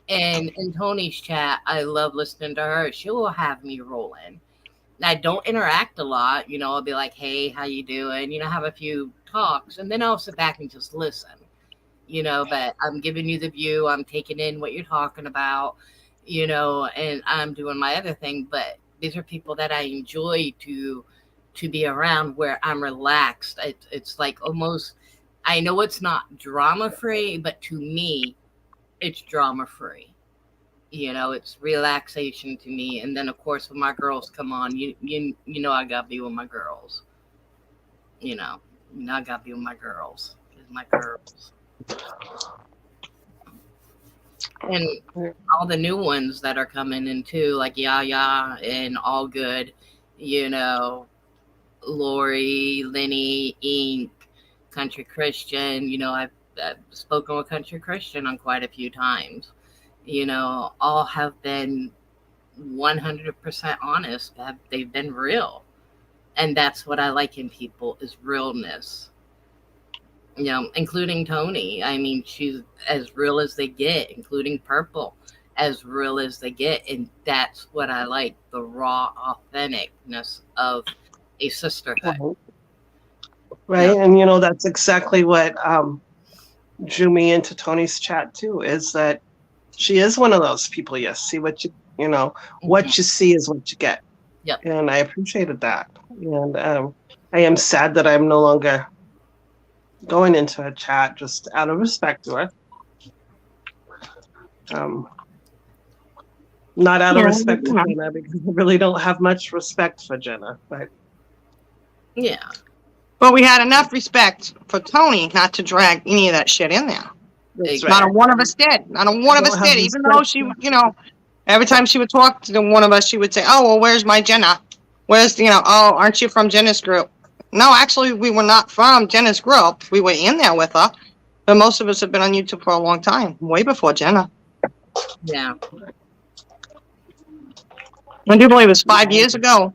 And in Tony's chat, I love listening to her. She will have me rolling. I don't interact a lot. I'll be like, hey, how you doing? Have a few talks. And then I'll sit back and just listen. But I'm giving you the view. I'm taking in what you're talking about, and I'm doing my other thing. But these are people that I enjoy to be around, where I'm relaxed. It's like almost, I know it's not drama free, but to me, it's drama free. It's relaxation to me. And then of course when my girls come on, you I gotta be with my girls. I gotta be with my girls. My girls. And all the new ones that are coming in too, like Yaya and All Good, Lori, Lenny, Ink, Country Christian. I've spoken with Country Christian on quite a few times. All have been 100% honest. They've been real. And that's what I like in people, is realness. Including Tony. I mean, she's as real as they get, including Purple, as real as they get. And that's what I like, the raw authenticness of a sisterhood. Right. And, that's exactly what drew me into Tony's chat too, is that she is one of those people. Yes. See what what you see is what you get. Yep. And I appreciated that. And I am sad that I'm no longer going into her chat, just out of respect to her. Not out of respect to Jenna, because I really don't have much respect for Jenna. But yeah. But we had enough respect for Tony not to drag any of that shit in there. That's Not a right. one of us did. Not a one of Don't us have did. Even though respect she, for- you know, every time she would talk to one of us, she would say, "Oh, well, where's my Jenna? Where's, you know, oh, aren't you from Jenna's group?" No, actually, we were not from Jenna's group. We were in there with her, but most of us have been on YouTube for a long time, way before Jenna. Yeah. I do believe it was 5 years ago.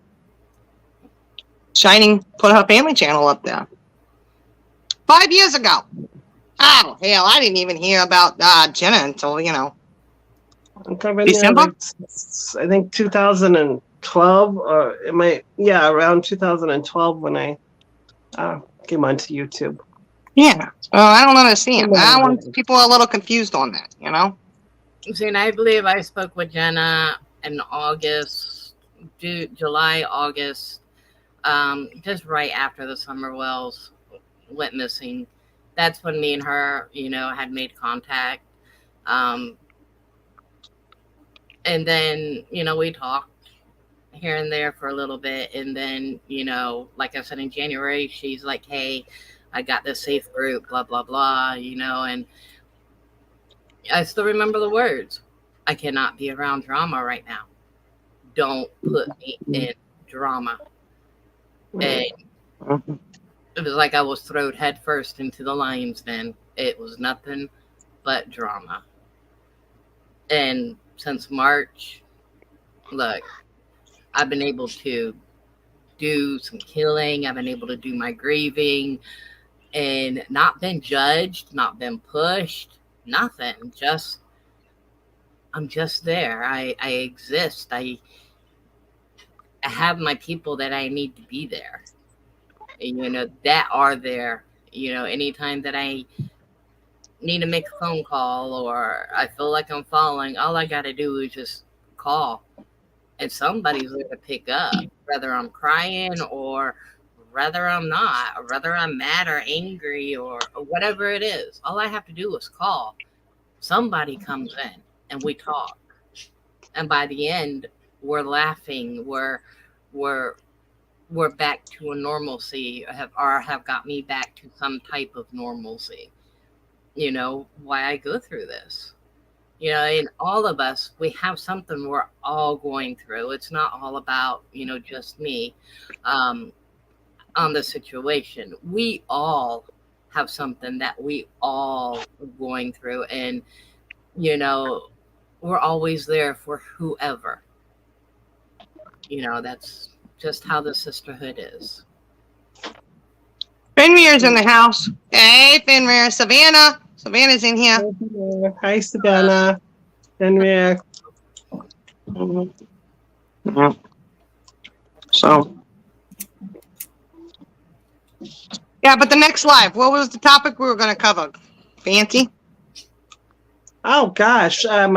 Shining put her family channel up there. 5 years ago. Oh, hell, I didn't even hear about Jenna until, you know, I think I've been December? there, like, since, I think 2012, or it might, yeah, around 2012 when I came onto YouTube. Yeah. So I don't understand. Come I on. want people are a little confused on that, you know? See, and I believe I spoke with Jenna in August, July, August, just right after the Summer Wells went missing. That's when me and her, you know, had made contact. And then, you know, we talked here and there for a little bit. And then, you know, like I said, in January, she's like, hey, I got this safe group, blah, blah, blah, you know, and I still remember the words. I cannot be around drama right now. Don't put me in drama. And it was like I was thrown headfirst into the lion's den. It was nothing but drama. And since March, look, I've been able to do some healing. I've been able to do my grieving and not been judged, not been pushed, nothing. Just, I'm just there. I exist. I have my people that I need to be there. You know, that are there. You know, anytime that I need to make a phone call or I feel like I'm falling, all I got to do is just call. And somebody's there to pick up, whether I'm crying or whether I'm not, or whether I'm mad or angry or whatever it is. All I have to do is call. Somebody comes in and we talk. And by the end, we're laughing. We're back to a normalcy, or have got me back to some type of normalcy. You know, why I go through this. You know, and all of us, we have something we're all going through. It's not all about, you know, just me on the situation. We all have something that we all are going through. And, you know, we're always there for whoever. You know, that's just how the sisterhood is. Fenrir's in the house. Hey, Fenrir. Savannah. Savannah's in here. Hi, Savannah. Henry. Yeah. So. Yeah, but the next live, what was the topic we were going to cover? Fancy? Oh gosh, I'm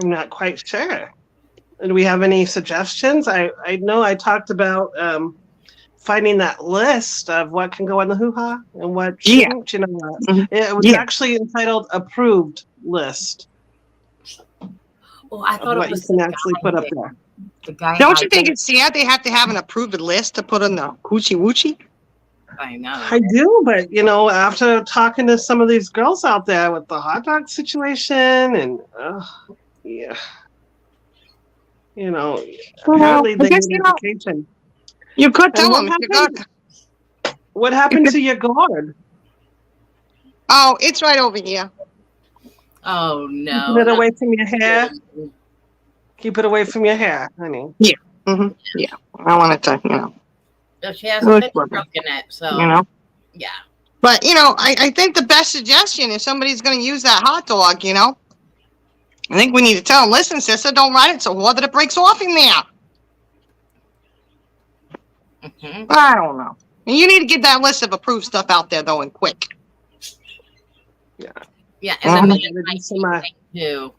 not quite sure. Do we have any suggestions? I know I talked about finding that list of what can go on the hoo-ha and what shouldn't. You know, it was actually entitled "Approved List." Well, I thought what it was you can actually put up there. The guy. Don't you think it's sad they have to have an approved list to put on the hoochie woochie? I know. I do, but you know, after talking to some of these girls out there with the hot dog situation, and yeah, you know, apparently they need education. You could tell And them if you got. What happened to your gourd? Oh, it's right over here. Oh no! Keep it away from your hair. Keep it away from your hair, honey. Yeah. Yeah. I wanted to, you know. She hasn't been broken it, so you know. Yeah. But you know, I think the best suggestion if somebody's going to use that hot dog, you know, I think we need to tell them, listen, sister, don't write it so hard that it breaks off in there. I don't know. And you need to get that list of approved stuff out there though, and quick. Yeah. Yeah, and then the thing too,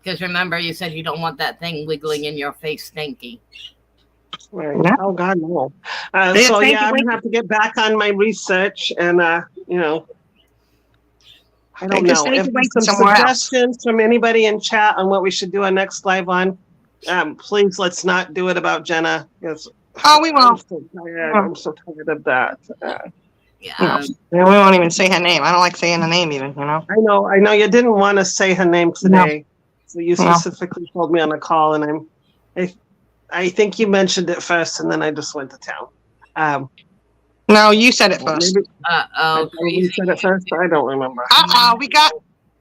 because remember you said you don't want that thing wiggling in your face, stinky. Right. Yeah. Oh God, no. So yeah, I'm gonna have to get back on my research, and you know, I don't know if there's some suggestions from anybody in chat on what we should do our next live on. Please, let's not do it about Jenna. Oh, we won't. I'm so tired of that. Yeah. We won't even say her name. I don't like saying her name even, I know you didn't want to say her name No. today. So you No. specifically told me on the call, and I think you mentioned it first, and then I just went to town. No, you said it first. Maybe I Oh, probably said it first. I don't remember.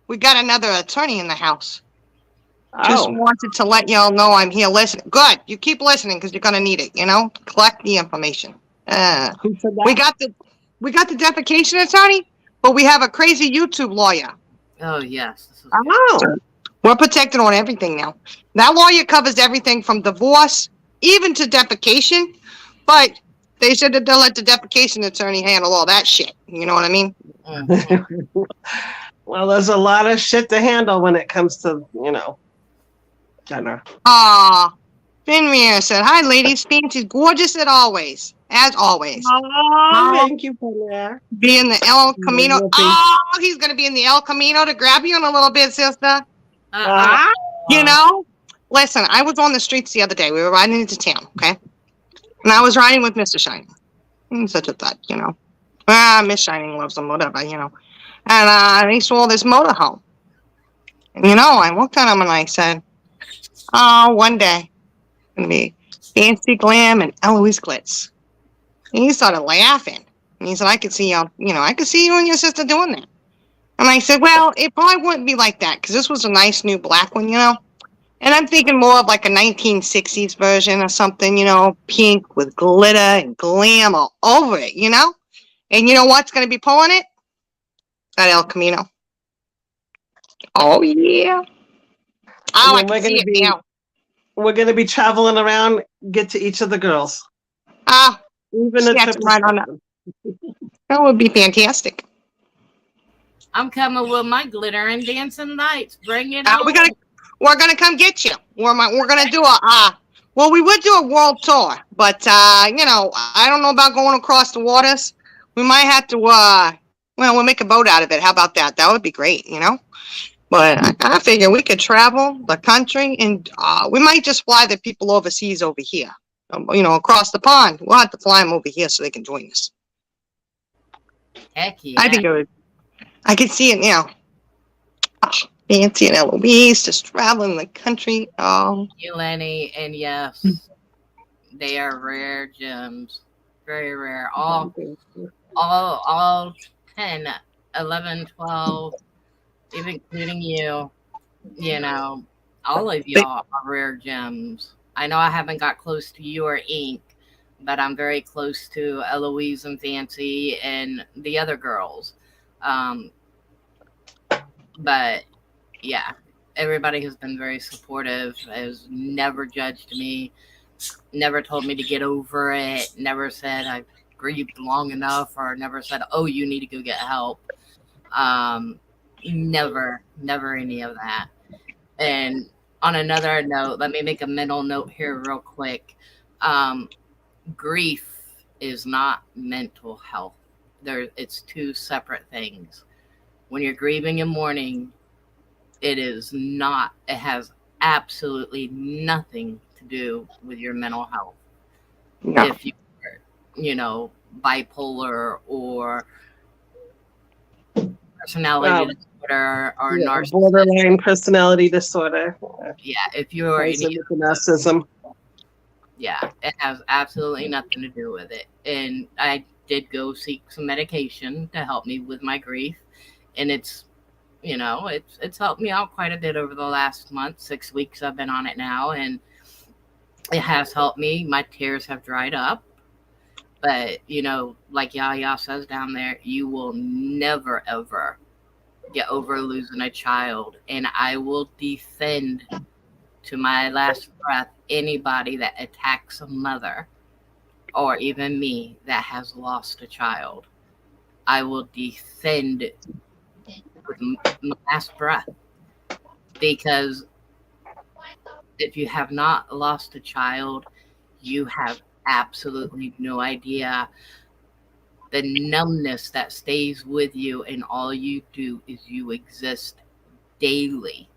We got another attorney in the house. Just Oh, wanted to let y'all know I'm here listening. Good. You keep listening because you're gonna need it, Collect the information. who said We that? got the defecation attorney, but we have a crazy YouTube lawyer. oh yes. This is Oh, We're protected on everything now. That lawyer covers everything from divorce, even to defecation. But they said that they'll let the defecation attorney handle all that shit. You know what I mean? Mhm. well, there's a lot of shit to handle when it comes to Jenna. Finmere said, "Hi, ladies. Fancy's gorgeous as always. Oh, thank you for that. Be in the El Camino. Will be. Oh, he's gonna be in the El Camino to grab you in a little bit, sister. Ah, Listen, I was on the streets the other day. We were riding into town, okay? And I was riding with Mr. Shining. Such a thought, Miss Shining loves them, whatever, And he saw this motorhome. And, I looked at him and I said, oh, one day, it's going to be Fancy Glam and Eloise Glitz. And he started laughing. And he said, I could see you and your sister doing that. And I said, well, it probably wouldn't be like that because this was a nice new black one, And I'm thinking more of like a 1960s version or something, pink with glitter and glam all over it, And you know what's going to be pulling it? That El Camino. Oh, yeah. Oh, I can see it now. We're gonna be traveling around, get to each of the girls. Even a that's trip right on that. That would be fantastic. I'm coming with my glitter and dancing lights. Bring it on. We're gonna come get you. We're gonna do well, we would do a world tour, but I don't know about going across the waters. We might have to we'll make a boat out of it. How about that? That would be great, But I figure we could travel the country and we might just fly the people overseas over here. Across the pond. We'll have to fly them over here so they can join us. Heck yeah. I think it would. I can see it now. Fancy and Eloise just traveling the country. Oh, you, Lenny, and yes, they are rare gems. Very rare. All 10, 11, 12, even including you, all of y'all are rare gems. I know I haven't got close to you or Ink, but I'm very close to Eloise and Fancy and the other girls. But yeah, everybody has been very supportive, has never judged me, never told me to get over it, never said I've grieved long enough, or never said, oh, you need to go get help. Never any of that. And on another note, let me make a mental note here real quick. Grief is not mental health. It's two separate things. When you're grieving and mourning, it has absolutely nothing to do with your mental health. no. If you're, bipolar or personality disorder or narcissism. Borderline personality disorder. Yeah, if you're narcissism. Yeah, it has absolutely nothing to do with it. And I did go seek some medication to help me with my grief. And it's helped me out quite a bit over the last month, 6 weeks I've been on it now. And it has helped me. My tears have dried up. But, like Yaya says down there, you will never, ever get over losing a child. And I will defend to my last breath anybody that attacks a mother or even me that has lost a child. I will defend with my last breath, because if you have not lost a child, you have absolutely no idea the numbness that stays with you, and all you do is you exist daily.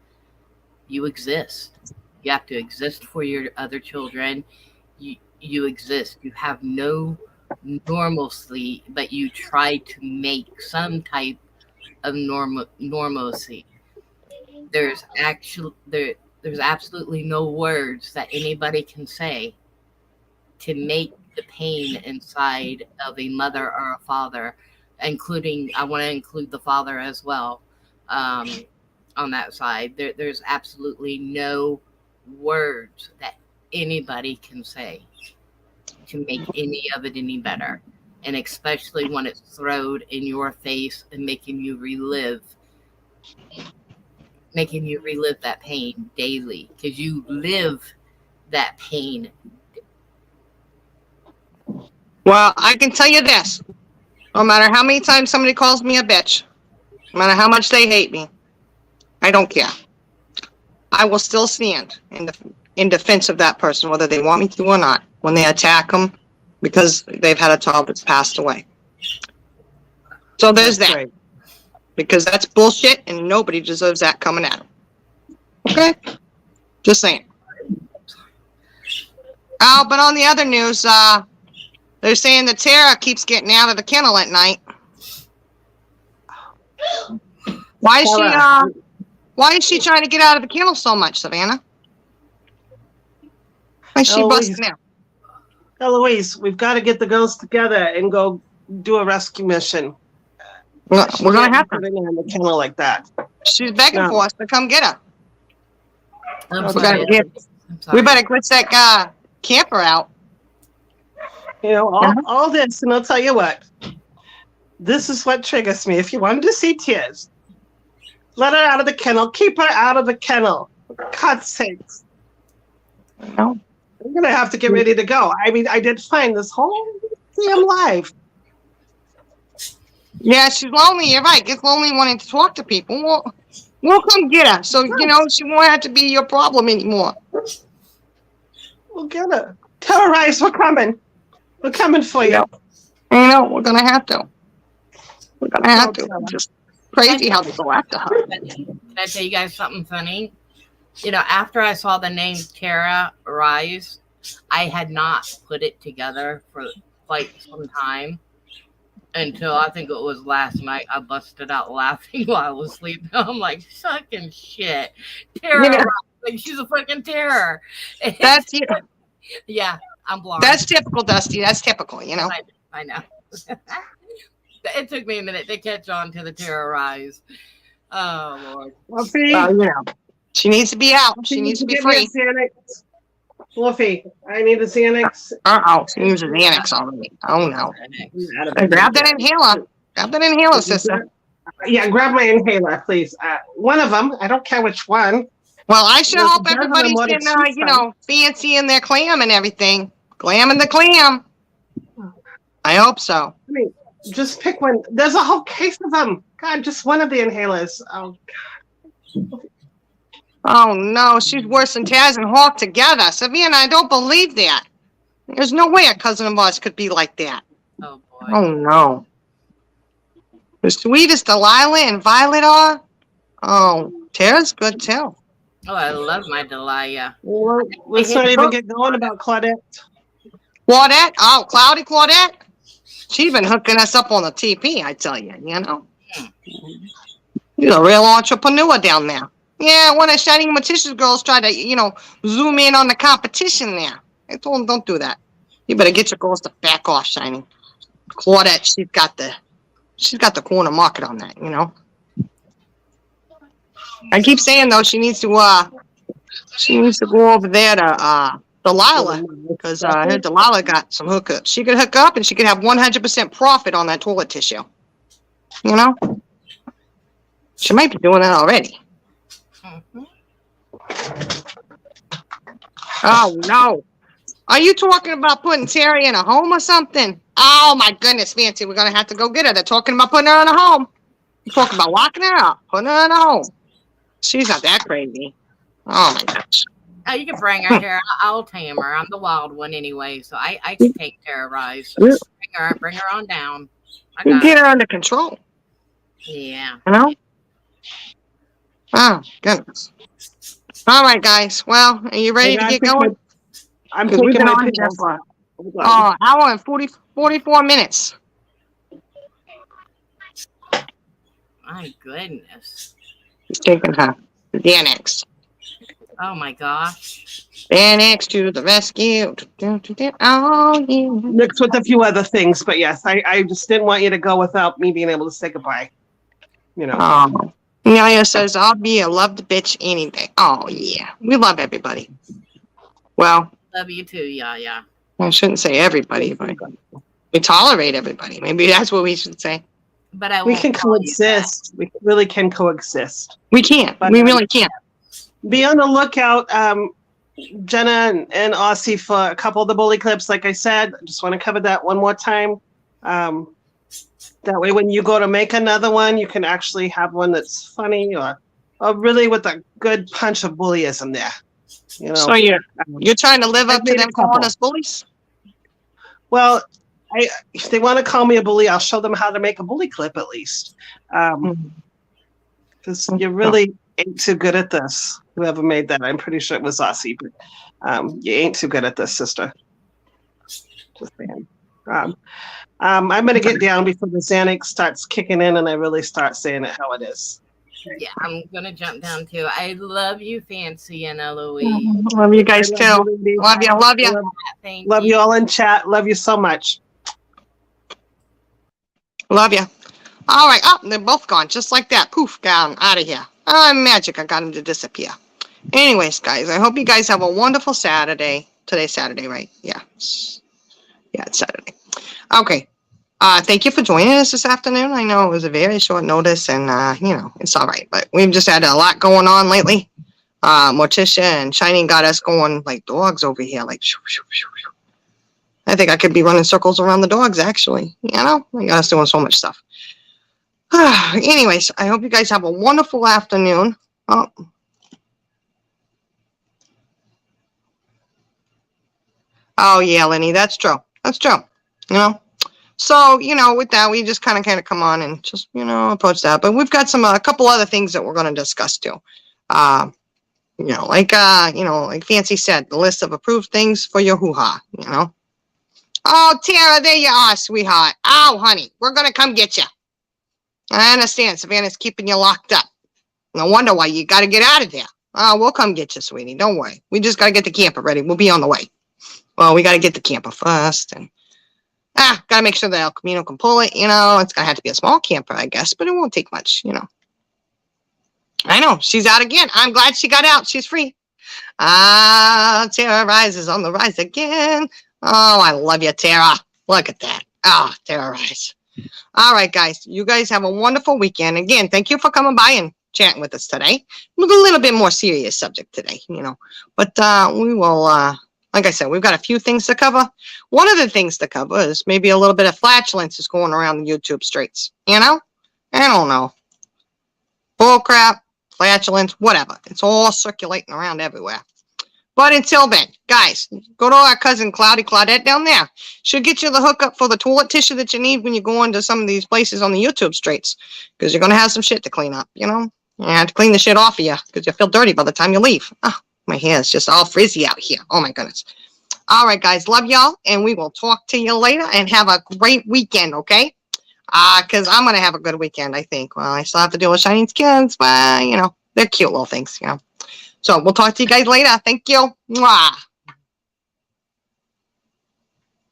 You exist. You have to exist for your other children. You exist. You have no normalcy, but you try to make some type of normalcy. There's absolutely no words that anybody can say to make the pain inside of a mother or a father, including, I want to include the father as well, on that side. There's absolutely no words that anybody can say to make any of it any better. And especially when it's thrown in your face and making you relive that pain daily, because you live that pain. Well, I can tell you this. No matter how many times somebody calls me a bitch, no matter how much they hate me, I don't care. I will still stand in defense of that person, whether they want me to or not, when they attack them because they've had a child that's passed away. So there's That's that. right. Because that's bullshit and nobody deserves that coming at them. Okay? Just saying. Oh, but on the other news, they're saying that Tara keeps getting out of the kennel at night. Why is she trying to get out of the kennel so much, Savannah? Why is she busting out? Eloise, we've got to get the girls together and go do a rescue mission. We're gonna have to. In the kennel like that. She's begging for us to come get her. I'm We sorry. better we better glitch that camper out. You know, all this, and I'll tell you what. This is what triggers me. If you wanted to see tears, let her out of the kennel. Keep her out of the kennel. For God's sakes. No. I'm going to have to get ready to go. I mean, I did find this whole damn live. Yeah, she's lonely. You're right. Gets lonely wanting to talk to people. We'll come get her. So, she won't have to be your problem anymore. We'll get her. Terrorize, we're coming. We're coming for you. I know, we're going to have to. We're going to have to. It's just crazy how they go after her. Can I tell you guys something funny? After I saw the name Tara Rise, I had not put it together for quite some time. Until I think it was last night, I busted out laughing while I was sleeping. I'm like, fucking shit. Terror. Like, she's a fucking terror. That's yeah, I'm blind. That's typical, Dusty. That's typical, I know. It took me a minute to catch on to the terrorize. Oh, Lord. Fluffy, she needs to be out. She needs to be free. Fluffy, I need a Xanax. She needs a Xanax already. Oh, no. Grab that inhaler. Grab that inhaler, sister. Yeah, grab my inhaler, please. One of them. I don't care which one. Well, I sure hope everybody's been, fancying their clam and everything. Glamming the clam. I hope so. I mean, just pick one. There's a whole case of them. God, just one of the inhalers. Oh, God. Oh, no. She's worse than Taz and Hawk together. Savannah, I don't believe that. There's no way a cousin of ours could be like that. Oh, boy. Oh, no. As sweet as Delilah and Violet are, Tara's good, too. Oh, I love my Delilah. Well, let's not even get going about Claudette. Claudette? Oh, Cloudy Claudette? She's been hooking us up on the TP, I tell you, She's a real entrepreneur down there. Yeah, one of Shining Morticia's girls tried to, zoom in on the competition there. I told him, don't do that. You better get your girls to back off, Shining. Claudette, she's got the corner market on that, I keep saying, though, she needs to go over there to Delilah, because I heard Delilah got some hookups. She could hook up and she could have 100% profit on that toilet tissue. She might be doing that already. Oh, no. Are you talking about putting Terry in a home or something? Oh, my goodness, Fancy, we're going to have to go get her. They're talking about putting her in a home. You're talking about locking her up, putting her in a home. She's not that crazy. Oh, my gosh. Oh, you can bring her here. I'll tame her. I'm the wild one anyway, so I can take terrorize. Bring her on down. Get her under control. Yeah. Oh, goodness. All right, guys. Well, are you ready to get going? I'm taking my pills. Hold on. Hour and 44 minutes. My goodness. Taking her. The annex. Oh my gosh. The annex to the rescue. Oh, yeah. Mixed with a few other things, but yes, I just didn't want you to go without me being able to say goodbye. You know. Oh. Naya says, I'll be a loved bitch any day. Oh, yeah. We love everybody. Well, Love you too, yeah. I shouldn't say everybody, but we tolerate everybody. Maybe that's what we should say. But I We won't can call you that. coexist. We really can coexist. We can't. But, We really can't. Be on the lookout, Jenna and Aussie, for a couple of the bully clips. Like I said, I just want to cover that one more time. That way, when you go to make another one, you can actually have one that's funny or really with a good punch of bullyism there. You know. So you're trying to live up to made a them calling couple. us bullies? Well, if they want to call me a bully, I'll show them how to make a bully clip at least. Because you really ain't too good at this. Whoever made that, I'm pretty sure it was Aussie, but you ain't too good at this, sister. Just saying. I'm going to get down before the Xanax starts kicking in and I really start saying it how it is. Yeah, I'm gonna jump down too. I love you, Fancy and Eloise. Love you guys I too. love you, ladies. Love you. Love you. Thank Love you all in chat. Love you so much. Love you. All right. Oh, they're both gone. Just like that. Poof, down, out of here. Magic. I got them to disappear. Anyways, guys, I hope you guys have a wonderful Saturday. Today's Saturday, right? Yeah. Yeah, it's Saturday. Okay. Thank you for joining us this afternoon. I know it was a very short notice and, it's all right. But we've just had a lot going on lately. Morticia and Shining got us going like dogs over here. Like, shoo, shoo, shoo, shoo. I think I could be running circles around the dogs, actually. You know, I got us doing so much stuff. Anyways, I hope you guys have a wonderful afternoon. Oh, yeah, Lenny, that's true. That's true. You know? So, with that, we just kind of come on and just, approach that. But we've got a couple other things that we're going to discuss too. Like Fancy said, the list of approved things for your hoo-ha, Oh, Tara, there you are, sweetheart. Oh, honey, we're going to come get you. I understand. Savannah's keeping you locked up. No wonder why you got to get out of there. Oh, we'll come get you, sweetie. Don't worry. We just got to get the camper ready. We'll be on the way. Well, we got to get the camper first and got to make sure that El Camino can pull it, It's going to have to be a small camper, I guess, but it won't take much, I know. She's out again. I'm glad she got out. She's free. Tara rises on the rise again. Oh, I love you, Tara. Look at that. Tara rise. All right, guys. You guys have a wonderful weekend. Again, thank you for coming by and chatting with us today. With a little bit more serious subject today, But we will... like I said, we've got a few things to cover. One of the things to cover is maybe a little bit of flatulence is going around the YouTube streets. I don't know. Bullcrap, flatulence, whatever. It's all circulating around everywhere. But until then, guys, go to our cousin Claudette down there. She'll get you the hookup for the toilet tissue that you need when you go into some of these places on the YouTube streets. Because you're going to have some shit to clean up, You have to clean the shit off of you because you feel dirty by the time you leave. My hair is just all frizzy out here. Oh, my goodness. All right, guys. Love y'all. And we will talk to you later and have a great weekend, okay? Because I'm going to have a good weekend, I think. Well, I still have to deal with Shining's kids, but, they're cute little things, So we'll talk to you guys later. Thank you. Mwah.